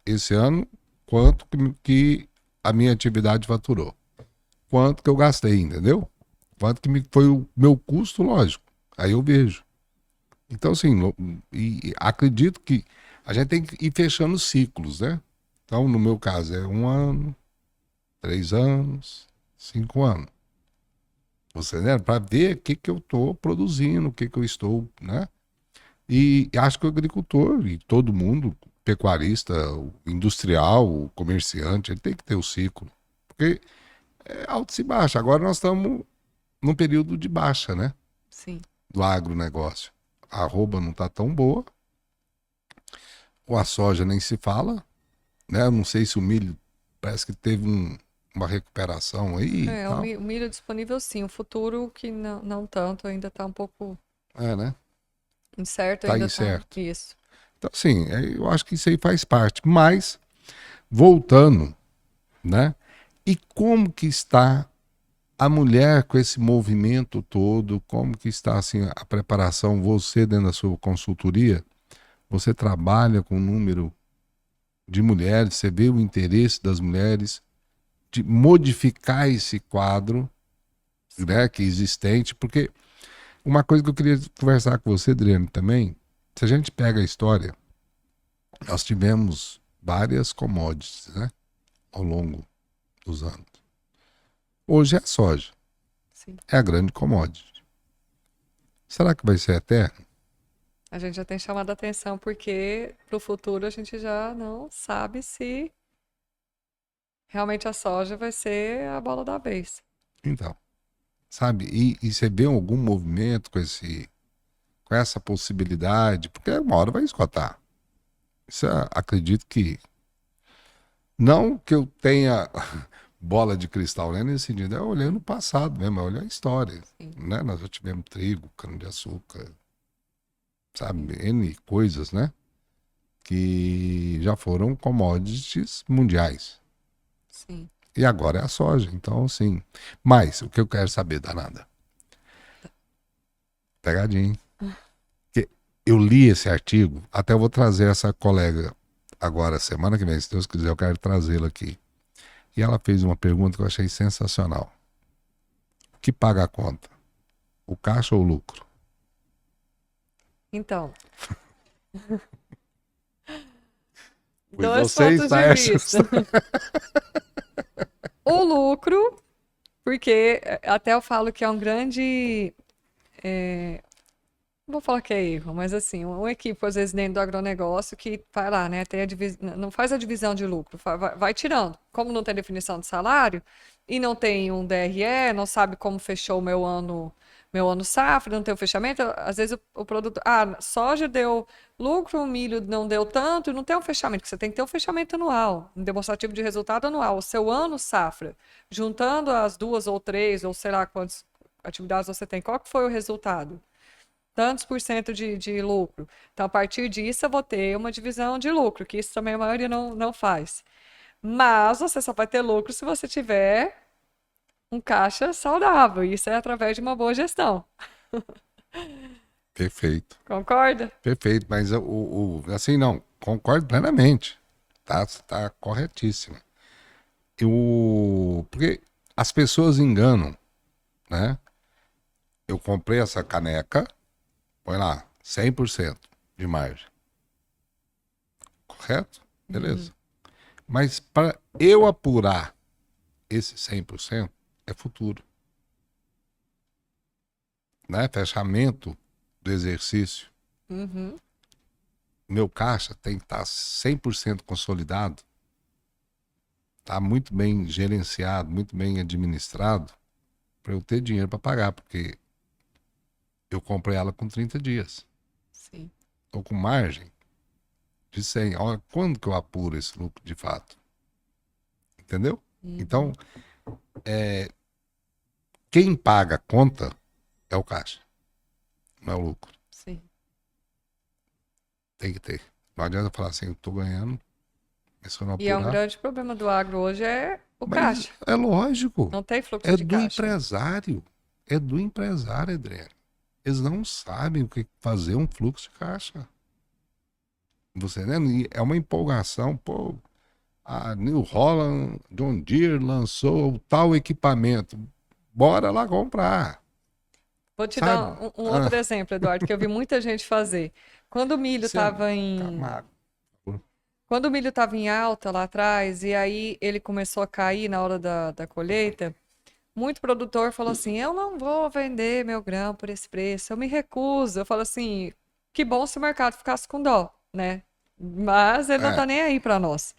Esse ano, quanto que a minha atividade faturou? Quanto que eu gastei, entendeu? Quanto que foi o meu custo, lógico. Aí eu vejo. Então, assim, e acredito que a gente tem que ir fechando ciclos, né? Então, no meu caso, é 1 ano, 3 anos, 5 anos. Você, né? Para ver o que, que eu estou produzindo, o que, que eu estou, né? E acho que o agricultor e todo mundo, pecuarista, o industrial, o comerciante, ele tem que ter o ciclo. Porque é alto e baixa. Agora nós estamos num período de baixa, né? Sim. Do agronegócio. A arroba não está tão boa, ou a soja nem se fala, né? Eu não sei se o milho parece que teve uma recuperação aí e É, o tal. o milho disponível sim, o futuro que não tanto, ainda está um pouco É, né? incerto, Tá ainda está incerto. isso. Então, assim, eu acho que isso aí faz parte. Mas, voltando, né? E como que está a mulher com esse movimento todo? Como que está, assim, a preparação? Você, dentro da sua consultoria, você trabalha com o número de mulheres, você vê o interesse das mulheres de modificar esse quadro, Sim. né, que é existente, porque uma coisa que eu queria conversar com você, Adriano, também, se a gente pega a história, nós tivemos várias commodities, né, ao longo dos anos. Hoje é a soja, Sim. é a grande commodity. Será que vai ser eterno? A gente já tem chamado a atenção porque para o futuro a gente já não sabe se realmente a soja vai ser a bola da vez. Então, sabe, e você vê algum movimento com essa possibilidade, porque uma hora vai esgotar. Isso acredito que não que eu tenha bola de cristal, né? Nesse sentido, é olhando o passado mesmo, é olhar a história, Sim. né? Nós já tivemos trigo, cana-de-açúcar, sabe? N coisas, né? Que já foram commodities mundiais. Sim. E agora é a soja, então sim. Mas, o que eu quero saber, danada? Pegadinha, hein? Que eu li esse artigo, até eu vou trazer essa colega agora, semana que vem, se Deus quiser, eu quero trazê-la aqui. E ela fez uma pergunta que eu achei sensacional. O que paga a conta? O caixa ou o lucro? Então, Pois dois você pontos está de essa. vista. O lucro, porque até eu falo que é um grande. Não vou falar que é erro, mas assim, uma equipe, às vezes, dentro do agronegócio que vai lá, né, tem não faz a divisão de lucro, vai tirando. Como não tem definição de salário e não tem um DRE, não sabe como fechou o meu ano safra, não tem o fechamento, às vezes o produto, soja deu lucro, o milho não deu tanto, não tem um fechamento, porque você tem que ter um fechamento anual, um demonstrativo de resultado anual, o seu ano safra, juntando as duas ou três, ou sei lá quantas atividades você tem, qual que foi o resultado? Tantos por cento de lucro. Então, a partir disso, eu vou ter uma divisão de lucro, que isso também a maioria não faz. Mas você só vai ter lucro se você tiver um caixa saudável. E isso é através de uma boa gestão. Perfeito, Concorda? perfeito. Mas assim, não, concordo plenamente. Tá, tá corretíssimo. Porque as pessoas enganam, né? Eu comprei essa caneca, põe lá, 100% de margem. Correto? Uhum. Beleza. Mas para eu apurar esse 100% é futuro, né? Fechamento do exercício. Uhum. Meu caixa tem que estar 100% consolidado, tá muito bem gerenciado, muito bem administrado, para eu ter dinheiro para pagar, porque eu comprei ela com 30 dias. Sim. Ou com margem de 100. Olha, quando que eu apuro esse lucro de fato? Entendeu? Então, Uhum. quem paga a conta é o caixa, não é o lucro. Sim. Tem que ter. Não adianta falar assim, eu tô ganhando, mas se eu não E é um apurar. grande problema do agro hoje é o Mas caixa. é lógico. Não tem fluxo É de do caixa. empresário. É do empresário, Adriano. Eles não sabem o que fazer um fluxo de caixa. Você, né? E é uma empolgação, pô. A New Holland, John Deere lançou tal equipamento. Bora lá comprar. Vou te dar Sabe? um outro exemplo, Eduardo, que eu vi muita gente fazer. Quando o milho Você é estava em Camargo. Quando o milho estava em alta lá atrás, e aí ele começou a cair na hora da colheita, muito produtor falou assim: Eu não vou vender meu grão por esse preço, eu me recuso. Eu falo assim: Que bom se o mercado ficasse com dó, né? Mas ele não É, tá nem aí para nós.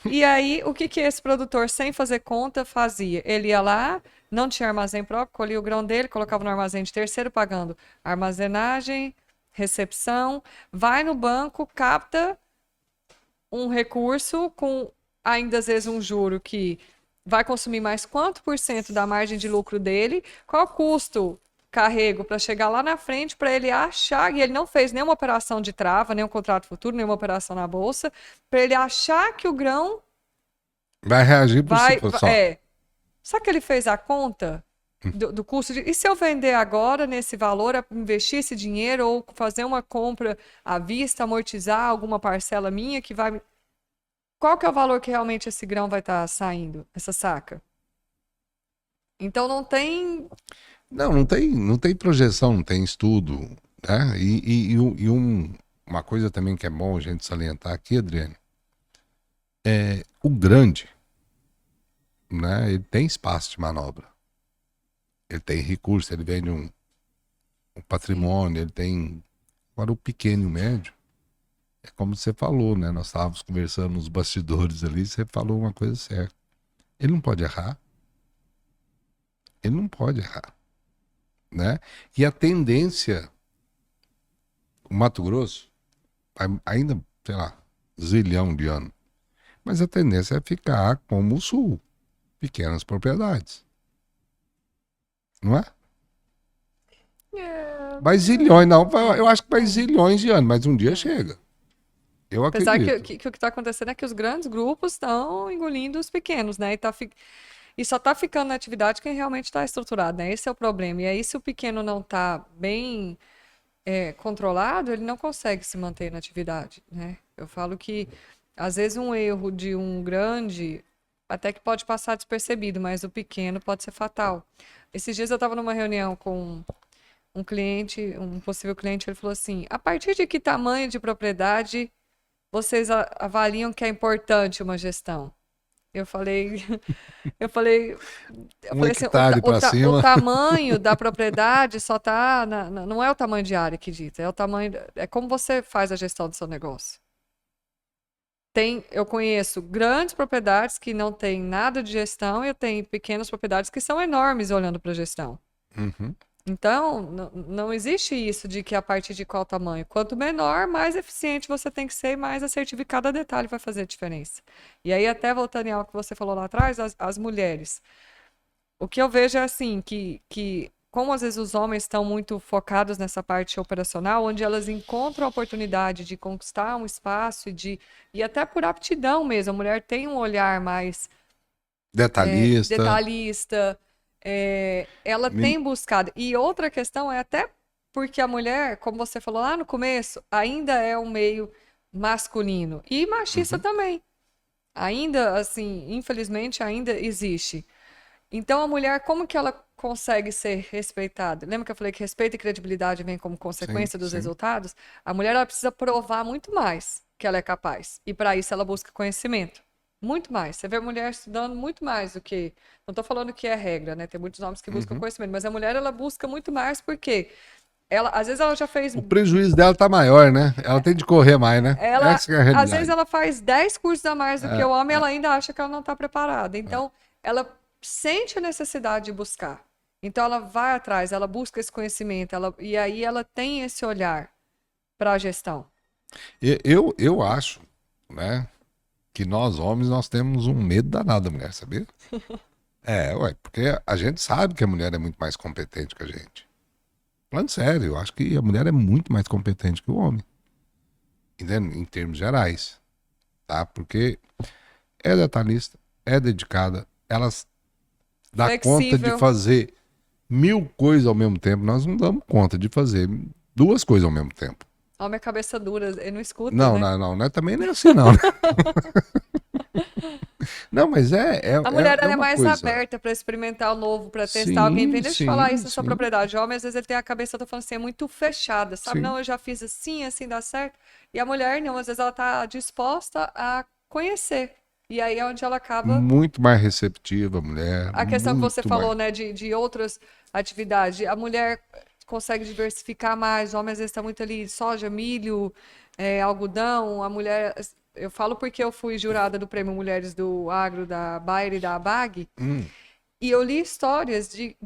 E aí, o que que esse produtor, sem fazer conta, fazia? Ele ia lá, não tinha armazém próprio, colhia o grão dele, colocava no armazém de terceiro, pagando armazenagem, recepção, vai no banco, capta um recurso com ainda às vezes um juro que vai consumir mais quanto por cento da margem de lucro dele, qual o custo carrego para chegar lá na frente para ele achar, e ele não fez nenhuma operação de trava, nenhum contrato futuro, nenhuma operação na bolsa, para ele achar que o grão vai reagir por si vai, só. só que ele fez a conta do custo de, e se eu vender agora nesse valor, investir esse dinheiro ou fazer uma compra à vista, amortizar alguma parcela minha que vai qual que é o valor que realmente esse grão vai estar saindo, essa saca? Então não tem. Não, não tem projeção, não tem estudo, né? Uma coisa também que é bom a gente salientar aqui, Adriane, é o grande, né? Ele tem espaço de manobra. Ele tem recurso, ele vende um Sim. patrimônio, ele tem. Agora o pequeno e o médio, é como você falou, né? Nós estávamos conversando nos bastidores ali, você falou uma coisa certa. Ele não pode errar, ele não pode errar, né? E a tendência, o Mato Grosso, ainda, sei lá, zilhão de anos. Mas a tendência é ficar como o Sul. pequenas propriedades. Não é? É, Vai zilhões, não. Eu acho que vai zilhões de anos, mas um dia chega. Eu apesar acredito. que o que está acontecendo é que os grandes grupos estão engolindo os pequenos, né? E só está ficando na atividade quem realmente está estruturado, né? Esse é o problema. E aí, se o pequeno não está bem controlado, ele não consegue se manter na atividade, né? Eu falo que, às vezes, um erro de um grande até que pode passar despercebido, mas o pequeno pode ser fatal. Esses dias eu estava numa reunião com um cliente, um possível cliente, ele falou assim: a partir de que tamanho de propriedade vocês avaliam que é importante uma gestão? Eu falei, eu falei, eu Um falei assim, hectare para o cima. tamanho da propriedade só tá não é o tamanho de área que dita, é o tamanho, é como você faz a gestão do seu negócio. Eu conheço grandes propriedades que não têm nada de gestão e eu tenho pequenas propriedades que são enormes olhando para a gestão. Uhum. Então, não existe isso de que a partir de qual tamanho. Quanto menor, mais eficiente você tem que ser e mais assertivo e cada detalhe vai fazer a diferença. E aí, até voltando ao que você falou lá atrás, as mulheres. O que eu vejo é assim, que como às vezes os homens estão muito focados nessa parte operacional, onde elas encontram a oportunidade de conquistar um espaço e até por aptidão mesmo, a mulher tem um olhar mais Detalhista. detalhista, ela Me- tem buscado. E outra questão é até porque a mulher, como você falou lá no começo, ainda é um meio masculino e machista Uhum. também. Ainda, assim, infelizmente, ainda existe. Então, a mulher, como que ela consegue ser respeitada? Lembra que eu falei que respeito e credibilidade vem como Sim, consequência dos sim. resultados? A mulher, ela precisa provar muito mais que ela é capaz. E para isso, ela busca conhecimento. Muito mais. Você vê a mulher estudando muito mais do que. Não estou falando que é regra, né? Tem muitos homens que buscam Uhum. conhecimento, mas a mulher, ela busca muito mais porque às vezes, ela já fez. O prejuízo dela tá maior, né? Ela tem de correr mais, né? Essa que é a Às vezes, realidade. ela faz 10 cursos a mais do que É, o homem, é, ela ainda acha que ela não está preparada. é. Então, ela sente a necessidade de buscar. Então, ela vai atrás, ela busca esse conhecimento, e aí ela tem esse olhar para a gestão. Eu acho, né, que nós homens nós temos um medo danado da mulher, sabia? Ué, porque a gente sabe que a mulher é muito mais competente que a gente. Falando sério, eu acho que a mulher é muito mais competente que o homem, entende? Em termos gerais, tá? Porque é detalhista, é dedicada, ela dá conta de Flexível. fazer 1000 coisas ao mesmo tempo. Nós não damos conta de fazer 2 coisas ao mesmo tempo. Homem é cabeça dura, ele não escuta, Não, né? não, não, não é, também não é assim, não. Né? Não, mas A mulher, é ela é uma mais coisa. aberta para experimentar o novo, para testar alguém. Sim, Vem, deixa eu te falar sim, isso na sua sim, propriedade. O homem, às vezes, ele tem a cabeça, eu tô falando assim, é muito fechada, sabe? sim. Não, eu já fiz assim, assim dá certo. E a mulher, não, às vezes ela tá disposta a conhecer. E aí é onde ela acaba. Muito mais receptiva, mulher, A questão que você muito mais. falou, né, de outras atividades. A mulher consegue diversificar mais, o homem às vezes está muito ali, soja, milho, algodão. A mulher. Eu falo porque eu fui jurada do Prêmio Mulheres do Agro, da Bayer e da ABAG. Hum, E eu li histórias de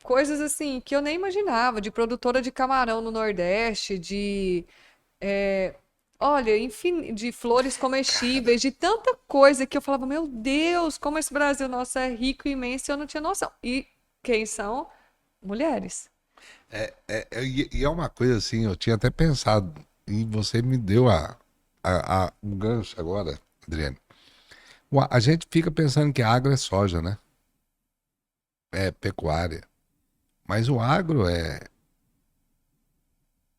coisas assim que eu nem imaginava, de produtora de camarão no Nordeste, é, olha, enfim, de flores comestíveis, de tanta coisa que eu falava, meu Deus, como esse Brasil nosso é rico e imenso, eu não tinha noção. E quem são? Mulheres. e é uma coisa assim, eu tinha até pensado, e você me deu um gancho agora, Adriane. A gente fica pensando que agro é soja, né? É pecuária. Mas o agro é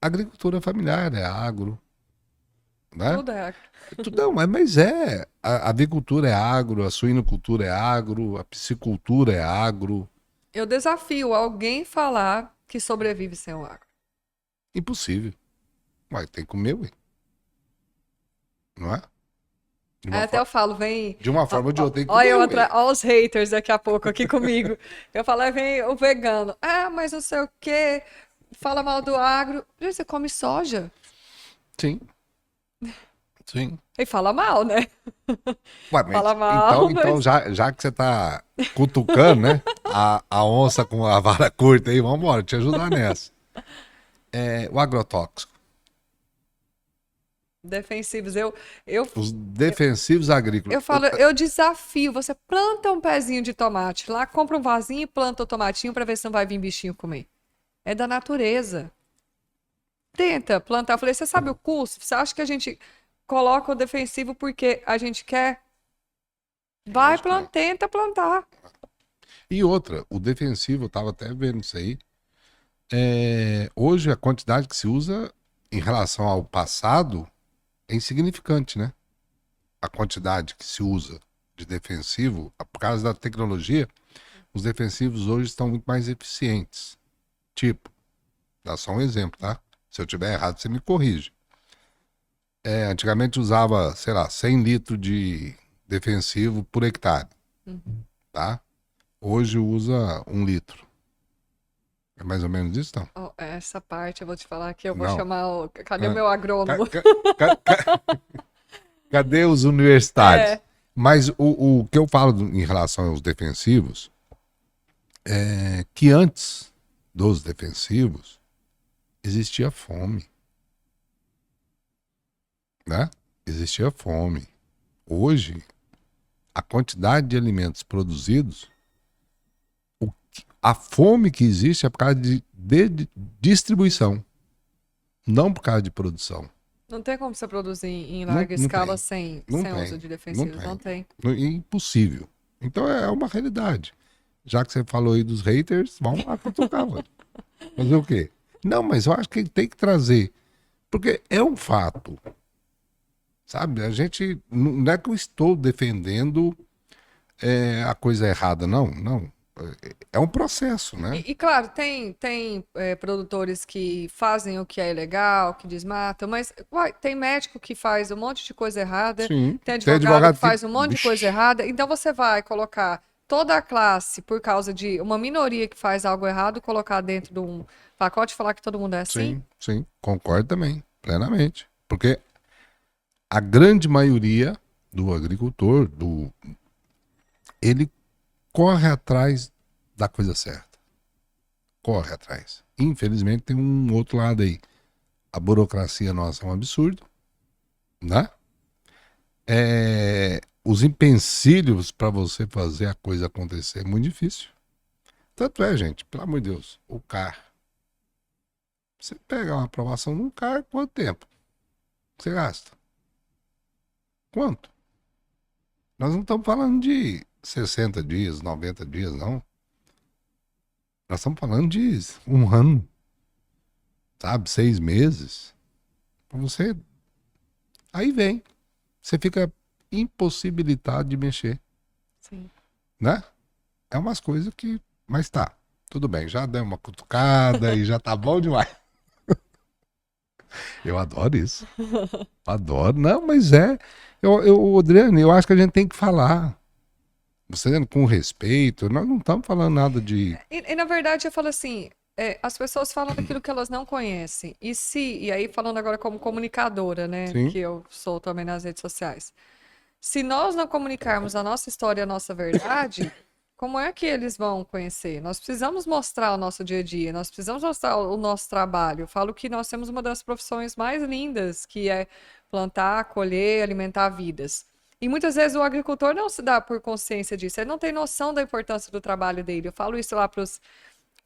agricultura familiar, é agro, né? Tudo é. Não, mas a avicultura é agro, a suinocultura é agro, a piscicultura é agro. Eu desafio alguém falar que sobrevive sem o agro. Impossível. Mas tem que comer, ué, não é? De Aí uma, até for- eu falo, vem. de uma forma ou de outra tem que Olha comer, eu ué. ó os haters daqui a pouco aqui comigo. Eu falo, aí vem o vegano. Ah, mas não sei o quê. Fala mal do agro. Gente, você come soja? Sim, sim. E fala mal, né? Ué, Fala mas mal, então mas. já que você tá cutucando, né? A onça com a vara curta aí, vamos embora, te ajudar nessa. O agrotóxico. Defensivos. Eu, Os defensivos agrícolas. eu falo, eu desafio. Você planta um pezinho de tomate lá, compra um vasinho e planta o tomatinho para ver se não vai vir bichinho comer. É da natureza. Tenta plantar. Eu falei, você sabe o custo? Você acha que a gente coloca o defensivo porque a gente quer? Vai, Lógico que não. tenta plantar. E outra, o defensivo, eu estava até vendo isso aí. Hoje a quantidade que se usa em relação ao passado é insignificante, né? A quantidade que se usa de defensivo, por causa da tecnologia, os defensivos hoje estão muito mais eficientes. Tipo, dá só um exemplo, tá? Se eu tiver errado, você me corrige. Antigamente usava, sei lá, 100 litros de defensivo por hectare, tá? Hoje usa 1 litro. É mais ou menos isso, não? Ó, essa parte eu vou te falar que eu vou Não. chamar o... Cadê o Ah, meu agrônomo? Cadê os universitários? É, Mas o que eu falo em relação aos defensivos é que antes dos defensivos existia fome, né? Existia fome. Hoje, a quantidade de alimentos produzidos, a fome que existe é por causa de distribuição, não por causa de produção. não tem como você produzir em Não, larga não escala tem, sem, não sem uso tem, de não defensivos. Não tem. tem. É impossível. Então é uma realidade. Já que você falou aí dos haters, vamos lá cutucar, mano. Fazer o quê? Não, mas eu acho que tem que trazer. Porque é um fato. Sabe? A gente. Não é que eu estou defendendo a coisa errada, não. Não. É um processo, né? Claro, tem produtores que fazem o que é ilegal, que desmatam, mas uai, tem médico que faz um monte de coisa errada, Sim. tem Tem advogado que advogado que. faz um monte de coisa Vixe, errada, então você vai colocar toda a classe por causa de uma minoria que faz algo errado, colocar dentro de um pacote e falar que todo mundo é assim? sim, sim. Concordo também, plenamente. Porque a grande maioria do agricultor, ele corre atrás da coisa certa. Corre atrás. Infelizmente tem um outro lado aí. A burocracia nossa é um absurdo, né? Os empecilhos para você fazer a coisa acontecer é muito difícil. Tanto é, gente, pelo amor de Deus, o CAR. Você pega uma aprovação num CAR, quanto tempo você gasta? Quanto? Nós não estamos falando de 60 dias, 90 dias, não. Nós estamos falando de 1 ano, sabe? 6 meses. Pra você. Aí vem. Você fica impossibilitado de mexer, Sim. né? É umas coisas que. Mas tá, tudo bem, já deu uma cutucada e já tá bom demais. Eu adoro isso. Adoro. Não, mas Adriano, eu acho que a gente tem que falar. Você com respeito, nós não estamos falando nada de. Na verdade, eu falo assim, as pessoas falam daquilo que elas não conhecem. E aí falando agora como comunicadora, né, Sim, que eu sou também nas redes sociais. Se nós não comunicarmos a nossa história, a nossa verdade, como é que eles vão conhecer? Nós precisamos mostrar o nosso dia a dia, nós precisamos mostrar o nosso trabalho. Eu falo que nós temos uma das profissões mais lindas, que é plantar, colher, alimentar vidas. E muitas vezes o agricultor não se dá por consciência disso, ele não tem noção da importância do trabalho dele. Eu falo isso lá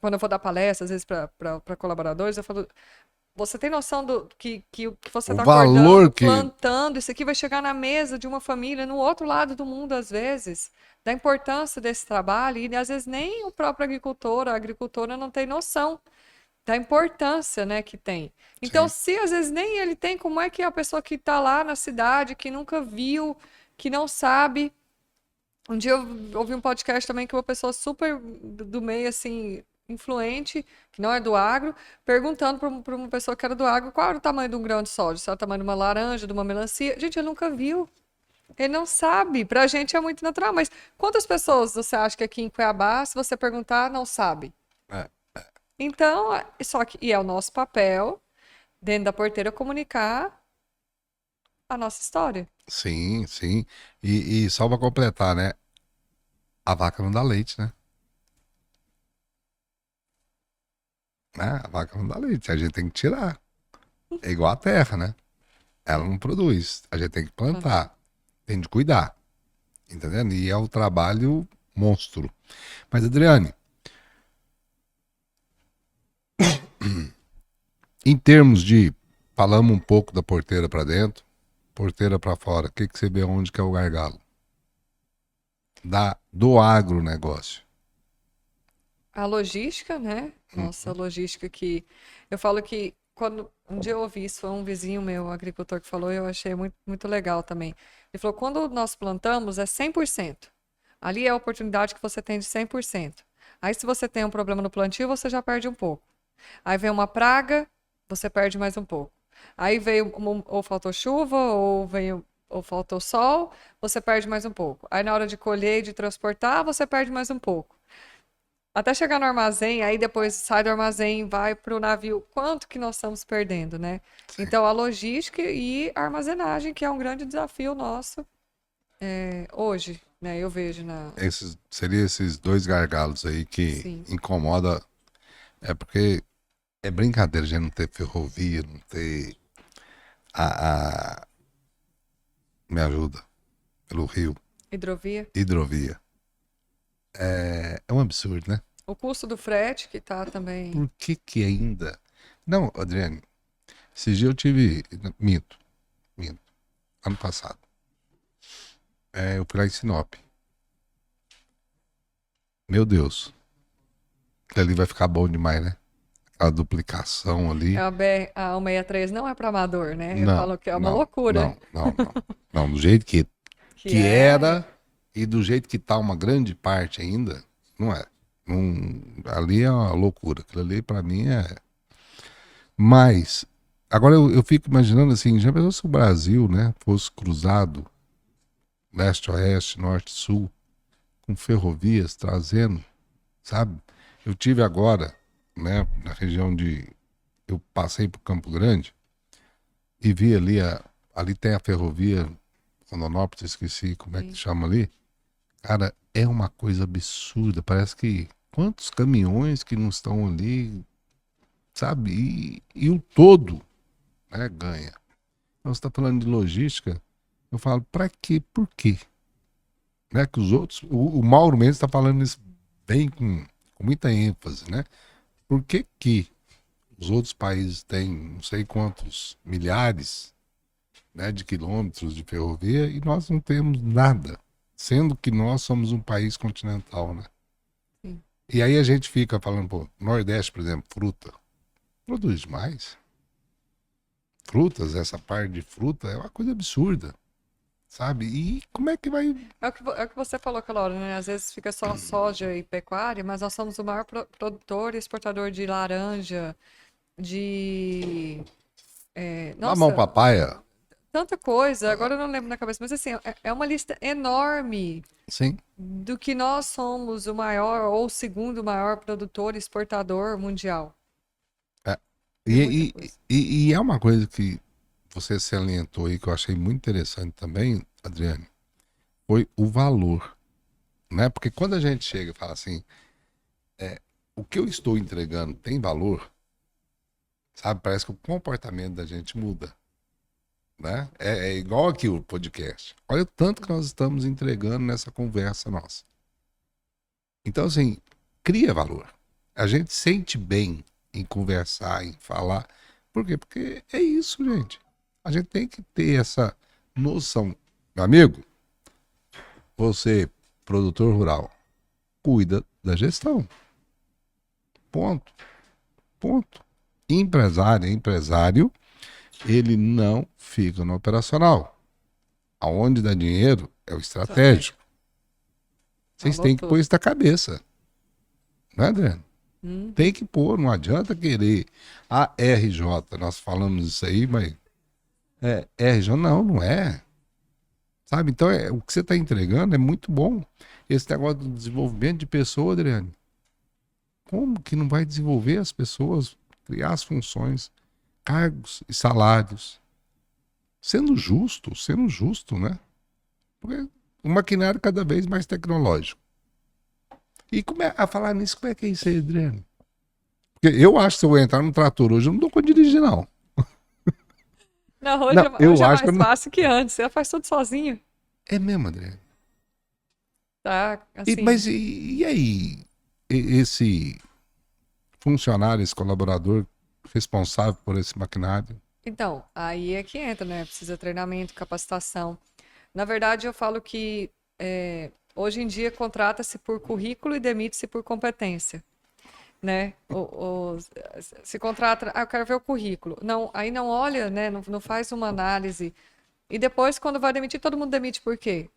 quando eu vou dar palestra, às vezes para colaboradores, eu falo, você tem noção do que o que você o está acordando, valor que. plantando, isso aqui vai chegar na mesa de uma família no outro lado do mundo, às vezes, da importância desse trabalho, e às vezes nem o próprio agricultor, a agricultora não tem noção da importância, né, que tem. Então, Sim, se às vezes nem ele tem, como é que a pessoa que está lá na cidade, que nunca viu, que não sabe. Um dia eu ouvi um podcast também que uma pessoa super do meio, assim, influente, que não é do agro, perguntando para uma pessoa que era do agro qual era o tamanho de um grão de soja, se era o tamanho de uma laranja, de uma melancia. Gente, ele nunca viu. Ele não sabe. Pra gente é muito natural. Mas quantas pessoas você acha que aqui em Cuiabá, se você perguntar, não sabe? é, Então, e é o nosso papel, dentro da porteira, comunicar a nossa história. sim, sim. E só para completar, né? A vaca não dá leite, né? A vaca não dá leite, a gente tem que tirar. É igual a terra, né? Ela não produz. A gente tem que plantar, tem de cuidar. Entendendo? E é um trabalho monstro. Mas, Adriane, em termos de. Falamos um pouco da porteira para dentro, porteira para fora. O que, que você vê onde que é o gargalo? Do agronegócio. A logística, né? Nossa, a logística que. Eu falo que quando um dia eu ouvi isso, foi um vizinho meu, um agricultor, que falou, e eu achei muito, muito legal também. Ele falou: quando nós plantamos é 100%. Ali é a oportunidade que você tem de 100%. Aí, se você tem um problema no plantio, você já perde um pouco. Aí vem uma praga, você perde mais um pouco. Aí veio, ou faltou chuva, ou faltou sol, você perde mais um pouco. Aí na hora de colher e de transportar, você perde mais um pouco. Até chegar no armazém, aí depois sai do armazém, vai para o navio. Quanto que nós estamos perdendo, né? Sim. Então, a logística e a armazenagem, que é um grande desafio nosso hoje, né? Eu vejo na. Seria esses dois gargalos aí que Sim, incomoda. É porque é brincadeira já não ter ferrovia, não ter a me ajuda, pelo rio, hidrovia. hidrovia. É um absurdo, né? O custo do frete, que tá também. Por que que ainda... Não, Adriane, esses dias eu tive... Minto, ano passado. Eu fui lá em Sinop. Meu Deus, aquilo ali vai ficar bom demais, né? A duplicação ali. A 163 não é para amador, né? Eu Não, falo que é uma não, loucura. não, não, não. Não, do jeito Que que é. era e do jeito que tá uma grande parte ainda, não é. Ali é uma loucura. Aquilo ali pra mim é. Mas, agora eu fico imaginando assim, já pensou se o Brasil, né, fosse cruzado leste-oeste, norte-sul, com ferrovias trazendo, sabe? Eu tive agora, né, na região de. Eu passei por Campo Grande e vi ali, ali tem a ferrovia Rondonópolis, esqueci como é que Sim. chama ali. Cara, é uma coisa absurda. Parece que quantos caminhões que não estão ali, sabe? E o todo, né, ganha. Então, você está falando de logística, eu falo, para quê? Por quê? Né, que os outros, o Mauro Mendes está falando isso bem com muita ênfase, né? Por que que os outros países têm não sei quantos milhares, né, de quilômetros de ferrovia e nós não temos nada, sendo que nós somos um país continental, né? Sim. E aí a gente fica falando, pô, Nordeste, por exemplo, fruta, produz demais. Frutas, essa parte de fruta é uma coisa absurda, sabe? E como é que vai... É o que você falou aquela hora, né? Às vezes fica só soja e pecuária, mas nós somos o maior produtor e exportador de laranja, de. Mamão Nossa, papaya? tanta coisa. Agora eu não lembro na cabeça, mas assim, é uma lista enorme Sim. do que nós somos o maior ou o segundo maior produtor e exportador mundial. É. É muita E, coisa. e é uma coisa que você salientou aí que eu achei muito interessante também, Adriane, foi o valor, né? Porque quando a gente chega e fala assim, o que eu estou entregando tem valor, sabe? Parece que o comportamento da gente muda, né? É igual aqui o podcast. Olha o tanto que nós estamos entregando nessa conversa nossa. Então, assim, cria valor. A gente sente bem em conversar, em falar. Por quê? Porque é isso, gente. A gente tem que ter essa noção. Meu amigo, você, produtor rural, cuida da gestão. Ponto. Ponto. Empresário, ele não fica no operacional. Aonde dá dinheiro é o Estratégia. estratégico. Vocês Falou têm que pôr tudo. isso na cabeça. Não é, Adriano? Tem Uhum. que pôr, não adianta querer a RJ, nós falamos isso aí, mas RJ não é. Sabe? Então o que você está entregando é muito bom. Esse negócio do desenvolvimento de pessoa, Adriano, como que não vai desenvolver as pessoas, criar as funções, cargos e salários, sendo justo, né? Porque o maquinário cada vez mais tecnológico. E como é, a falar nisso, como é que é isso aí, Adriano? Porque eu acho que se eu entrar no trator hoje, eu não dou conta de dirigir, não. Não, hoje, Não, eu hoje é acho que eu mais não. fácil que antes. Você faz tudo sozinho, É mesmo, André. tá? Assim. Mas e aí? Esse funcionário, esse colaborador responsável por esse maquinário? Então, aí é que entra, né? Precisa treinamento, capacitação. Na verdade, eu falo que hoje em dia contrata-se por currículo e demite-se por competência, né? Se contrata, eu quero ver o currículo. Não, aí não olha, né? Não faz uma análise. E depois, quando vai demitir, todo mundo demite por quê?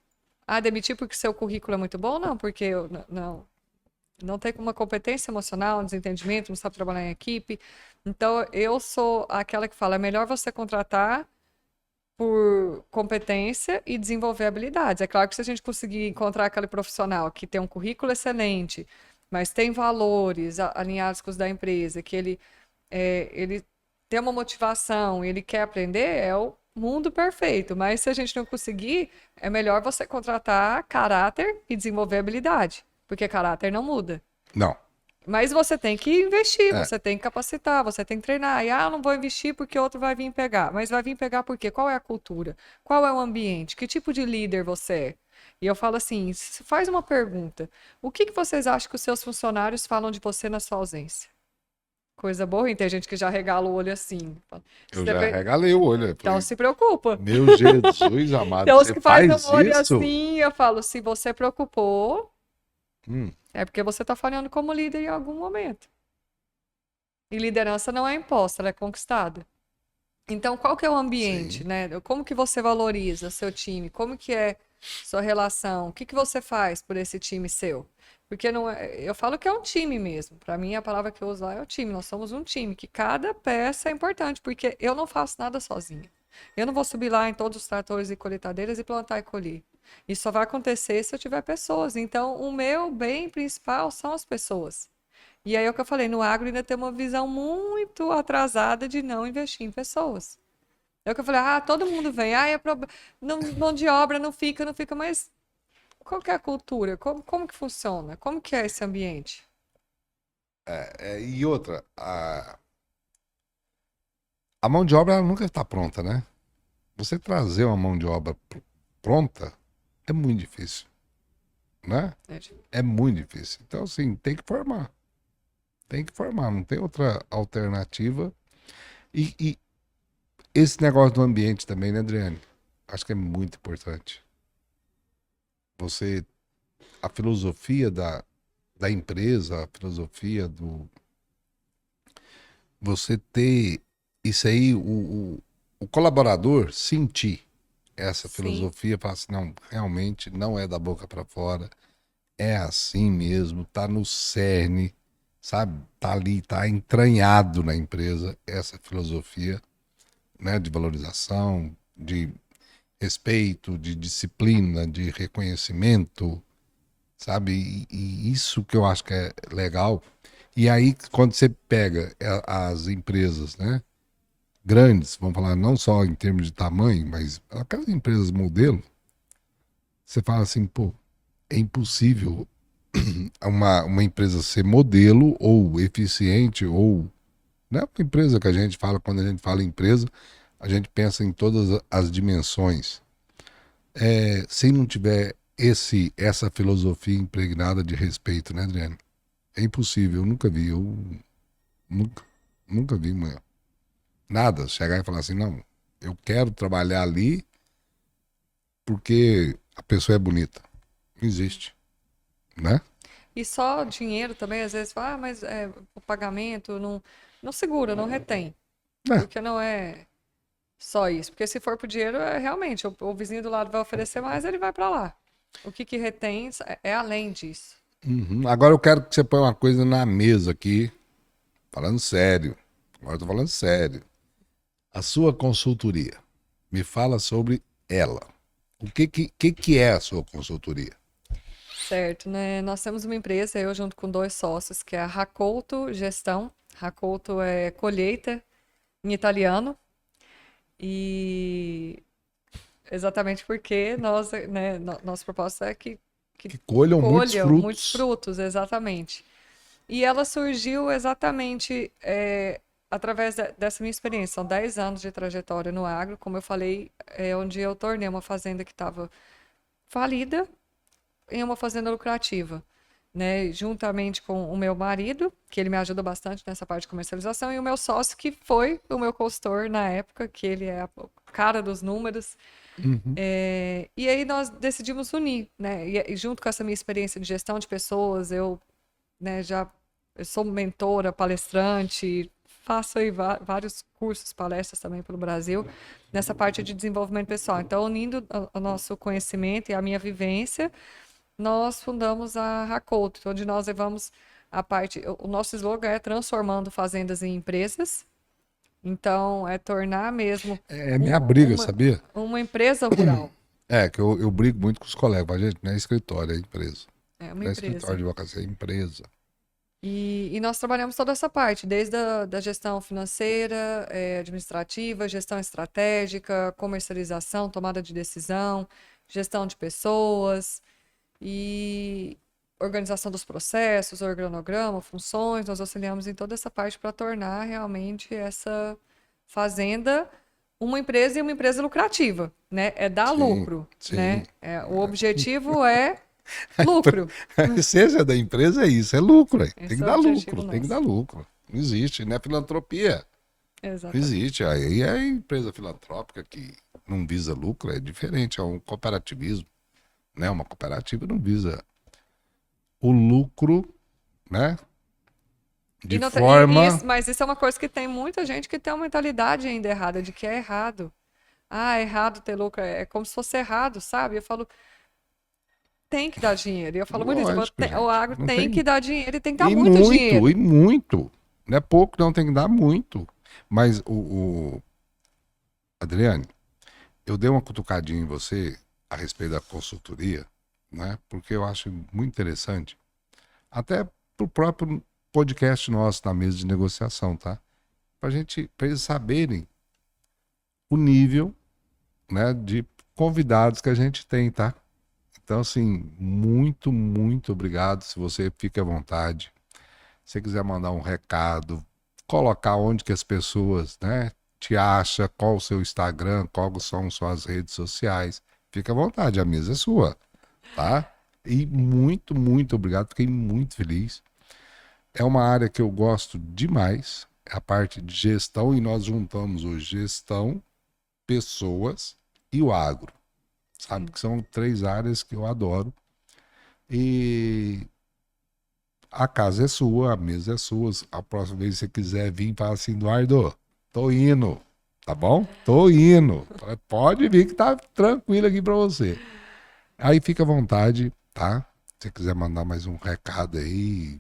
Ah, demitir porque seu currículo é muito bom? Não, porque não tem uma competência emocional, um desentendimento, não sabe trabalhar em equipe. Então, eu sou aquela que fala, é melhor você contratar por competência e desenvolver habilidades. É claro que se a gente conseguir encontrar aquele profissional que tem um currículo excelente, mas tem valores alinhados com os da empresa, que ele tem uma motivação, ele quer aprender, é o mundo perfeito. Mas se a gente não conseguir, é melhor você contratar caráter e desenvolver habilidade, porque caráter não muda. Não. Mas você tem que investir, É, você tem que capacitar, você tem que treinar. E, não vou investir porque outro vai vir pegar. Mas vai vir pegar por quê? Qual é a cultura? Qual é o ambiente? Que tipo de líder você é? E eu falo assim, faz uma pergunta. O que que vocês acham que os seus funcionários falam de você na sua ausência? Coisa boa, e tem gente que já regala o olho assim. eu Você já pre- regalei o olho. Eu Então falei, se preocupa. meu Jesus amado, Tem uns você que fazem um faz olho isso? assim, eu falo, se você preocupou, Hum, é porque você está falhando como líder em algum momento. E liderança não é imposta, ela é conquistada. Então, qual que é o ambiente, sim. né? Como que você valoriza seu time? Como que é sua relação? O que que você faz por esse time seu? Porque não é, eu falo que é um time mesmo. Para mim, a palavra que eu uso lá é o time. Nós somos um time, que cada peça é importante, porque eu não faço nada sozinha. Eu não vou subir lá em todos os tratores e colheitadeiras e plantar e colher. Isso só vai acontecer se eu tiver pessoas. Então, o meu bem principal são as pessoas. E aí é o que eu falei, no agro ainda tem uma visão muito atrasada de não investir em pessoas. É o que eu falei, todo mundo vem, mão de obra não fica, mas qual que é a cultura? Como que funciona? Como que é esse ambiente? E outra, a mão de obra ela nunca está pronta, né? Você trazer uma mão de obra pronta é muito difícil, né? É, É muito difícil. Então, assim, tem que formar. Tem que formar, não tem outra alternativa. E esse negócio do ambiente também, né, Adriane? Acho que é muito importante. Você, a filosofia da empresa, a filosofia do. Você ter isso aí, o colaborador sentir essa sim, filosofia, falar assim, não, realmente não é da boca para fora, é assim mesmo, tá no cerne, sabe? Tá ali, tá entranhado na empresa essa filosofia, né, de valorização, de respeito, de disciplina, de reconhecimento, sabe? E isso que eu acho que é legal. E aí, quando você pega as empresas, né, grandes, vamos falar não só em termos de tamanho, mas aquelas empresas modelo, você fala assim, pô, é impossível uma empresa ser modelo ou eficiente ou não é uma empresa que a gente fala, quando a gente fala empresa, a gente pensa em todas as dimensões. Se não tiver essa filosofia impregnada de respeito, né, Adriano? É impossível, eu nunca vi, eu nunca, nunca vi, mãe. Nada, chegar e falar assim, não, eu quero trabalhar ali porque a pessoa é bonita. Não existe, né? e só dinheiro também, às vezes, mas o pagamento não segura, não retém. É, Porque não é só isso. Porque se for por dinheiro, realmente, o vizinho do lado vai oferecer mais, ele vai para lá. O que retém é além disso. uhum. Agora eu quero que você ponha uma coisa na mesa aqui, falando sério. Agora eu tô falando sério. A sua consultoria, me fala sobre ela. O que é a sua consultoria? Certo, né? Nós temos uma empresa, eu junto com dois sócios, que é a Raccolto Gestão. Raccolto é colheita em italiano. E exatamente porque nós, né, nosso propósito é que Que colham muitos colham muitos frutos. frutos, exatamente. E ela surgiu exatamente. através dessa minha experiência, são 10 anos de trajetória no agro, como eu falei, é onde eu tornei uma fazenda que estava falida em uma fazenda lucrativa, né? Juntamente com o meu marido, que ele me ajuda bastante nessa parte de comercialização, e o meu sócio, que foi o meu consultor na época, que ele é a cara dos números. Uhum. E aí nós decidimos unir, né? E junto com essa minha experiência de gestão de pessoas, né, eu sou mentora, palestrante, faço aí vários cursos, palestras também pelo Brasil, nessa parte de desenvolvimento pessoal. Então, unindo o nosso conhecimento e a minha vivência, nós fundamos a Racoto, onde nós levamos a parte. O nosso slogan é transformando fazendas em empresas. Então, é tornar mesmo É minha briga, uma, sabia? uma empresa rural. É, que eu brigo muito com os colegas, mas, gente, não é escritório, é empresa. É uma Não é escritório empresa. de advocacia, é empresa. E nós trabalhamos toda essa parte, desde da gestão financeira, administrativa, gestão estratégica, comercialização, tomada de decisão, gestão de pessoas e organização dos processos, organograma, funções. Nós auxiliamos em toda essa parte para tornar realmente essa fazenda uma empresa e uma empresa lucrativa, né? É dar Sim, lucro, sim. né? O objetivo é lucro. A essência da empresa é isso, é lucro. Aí. Tem Esse que é o dar objetivo lucro, tem que nosso. dar lucro. Não existe, não é filantropia. Não Exatamente. existe. Aí é a empresa filantrópica que não visa lucro, é diferente, é um cooperativismo. Né? Uma cooperativa não visa o lucro, né? De forma. Mas isso é uma coisa que tem muita gente que tem uma mentalidade ainda errada, de que é errado. Ah, é errado ter lucro, é como se fosse errado, sabe? Eu falo, tem que dar dinheiro. E eu falo muito isso, eu falo, Lógico, o gente. agro Não tem tem. que dar dinheiro e tem que dar muito dinheiro. E muito. Não é pouco, não, tem que dar muito. Mas Adriane, eu dei uma cutucadinha em você a respeito da consultoria, né? Porque eu acho muito interessante, até pro próprio podcast nosso na mesa de negociação, tá? Para eles saberem o nível, né, de convidados que a gente tem, tá? Então, assim, muito, muito obrigado. Se você fica à vontade, se você quiser mandar um recado, colocar onde que as pessoas, né, te acham, qual o seu Instagram, quais são suas redes sociais, fica à vontade, a mesa é sua, tá? E muito, muito obrigado, fiquei muito feliz. É uma área que eu gosto demais, é a parte de gestão, e nós juntamos hoje gestão, pessoas e o agro. Sabe Sim. que são 3 áreas que eu adoro. E a casa é sua, a mesa é sua. A próxima vez que você quiser vir, fala assim, Eduardo, tô indo, tá bom? Tô indo. Pode vir que tá tranquilo aqui pra você. Aí fica à vontade, tá? Se você quiser mandar mais um recado aí.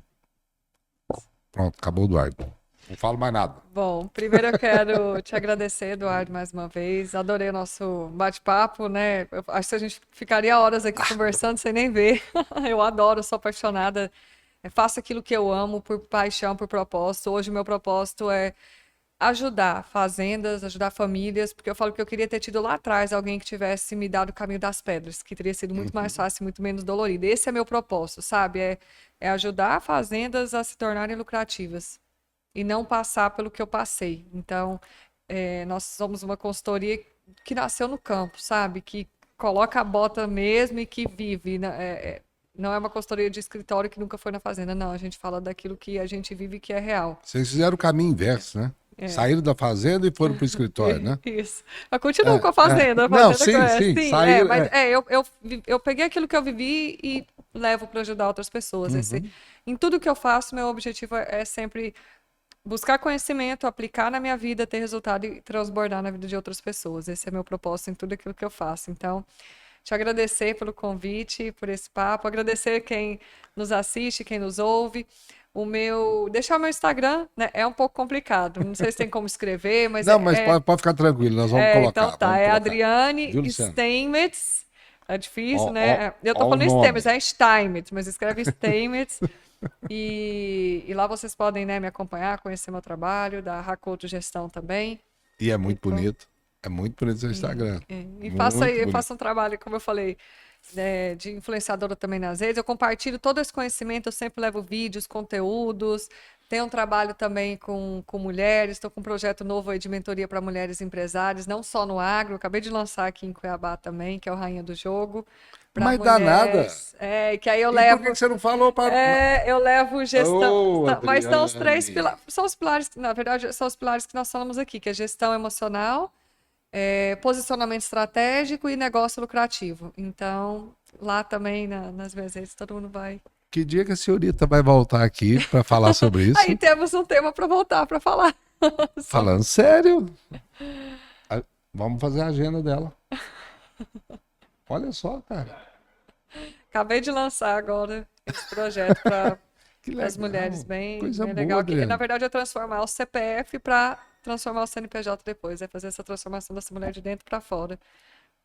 Pronto, acabou, Eduardo. Não falo mais nada. Bom, primeiro eu quero te agradecer, Eduardo, mais uma vez. Adorei o nosso bate-papo, né? Eu acho que a gente ficaria horas aqui conversando sem nem ver. Eu adoro, sou apaixonada. Faço aquilo que eu amo por paixão, por propósito. Hoje o meu propósito é ajudar fazendas, ajudar famílias, porque eu falo que eu queria ter tido lá atrás alguém que tivesse me dado o caminho das pedras, que teria sido muito mais fácil, muito menos dolorido. Esse é meu propósito, sabe? É ajudar fazendas a se tornarem lucrativas e não passar pelo que eu passei. Então, nós somos uma consultoria que nasceu no campo, sabe? Que coloca a bota mesmo e que vive, né? Não é uma consultoria de escritório que nunca foi na fazenda, não. A gente fala daquilo que a gente vive e que é real. Vocês fizeram o caminho inverso, né? Saíram da fazenda e foram pro escritório, né? Isso. Eu continuo com a fazenda. A Não, fazenda sim, sim. sim, Saíram. mas eu peguei aquilo que eu vivi e levo para ajudar outras pessoas. Em tudo que eu faço, meu objetivo é sempre buscar conhecimento, aplicar na minha vida, ter resultado e transbordar na vida de outras pessoas. Esse é meu propósito em tudo aquilo que eu faço. Então, te agradecer pelo convite, por esse papo, agradecer quem nos assiste, quem nos ouve. Deixar o meu Instagram, né, é um pouco complicado. Não sei se tem como escrever, mas Não, mas pode ficar tranquilo, nós vamos então colocar. tá, Vamos é colocar. Adriane Viu, Luciano? Steinmetz. É difícil, Ó, ó, né? Eu tô ó o falando nome. Steinmetz, é Steinmetz, mas escreve Steinmetz. E lá vocês podem, né, me acompanhar, conhecer meu trabalho, da Racoto Gestão também. E é muito Então, bonito. É muito bonito seu Instagram. e Muito eu bonito. faço um trabalho, como eu falei, de influenciadora também nas redes. Eu compartilho todo esse conhecimento, eu sempre levo vídeos, conteúdos, Tenho um trabalho também com mulheres, estou com um projeto novo aí de mentoria para mulheres empresárias, não só no agro, acabei de lançar aqui em Cuiabá também, que é o Rainha do Jogo, para Mas dá nada. mulheres. Que aí eu E por que levo, que você não falou para. eu levo gestão, Ô, mas são os três Adriane. pilares, são os pilares, na verdade, são os pilares que nós falamos aqui, que é gestão emocional, posicionamento estratégico e negócio lucrativo. Então, lá também nas minhas redes, todo mundo vai. Que dia que a senhorita vai voltar aqui para falar sobre Aí isso? temos um tema para voltar para falar. Falando sério. Ah, vamos fazer a agenda dela. Olha só, cara. Acabei de lançar agora esse projeto para Que as legal. mulheres, bem, Coisa bem boa, legal. Que, na Adriane. verdade, é transformar o CPF para transformar o CNPJ depois. É fazer essa transformação dessa mulher de dentro para fora,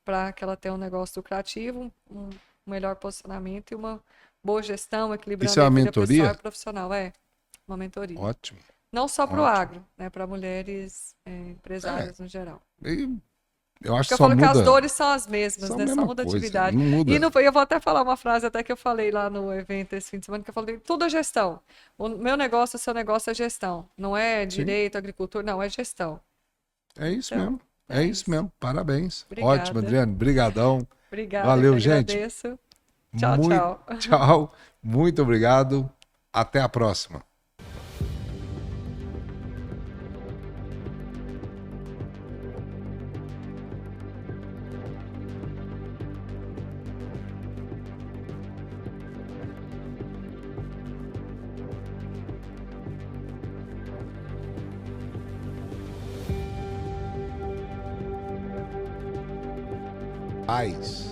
para que ela tenha um negócio lucrativo, um melhor posicionamento e uma boa gestão, equilibrando Isso é a uma vida pessoal mentoria? e profissional. É uma mentoria. Ótimo, Não só para o ótimo. agro, né, para mulheres É, empresárias no geral. e eu acho Porque que eu só falo que as muda, dores são as mesmas, só a né? Só mesma muda a coisa, atividade. não E muda. eu vou até falar uma frase até que eu falei lá no evento esse fim de semana, que eu falei, tudo é gestão. O meu negócio, o seu negócio é gestão. Não é Sim, direito, agricultura, não, é gestão. é isso Então, mesmo. É é isso isso. mesmo. Parabéns. Ótimo, Obrigada. Adriane. Brigadão. Obrigada, eu que Valeu, gente. agradeço. Tchau, Muito tchau. tchau. Muito obrigado. Até a próxima. Paz.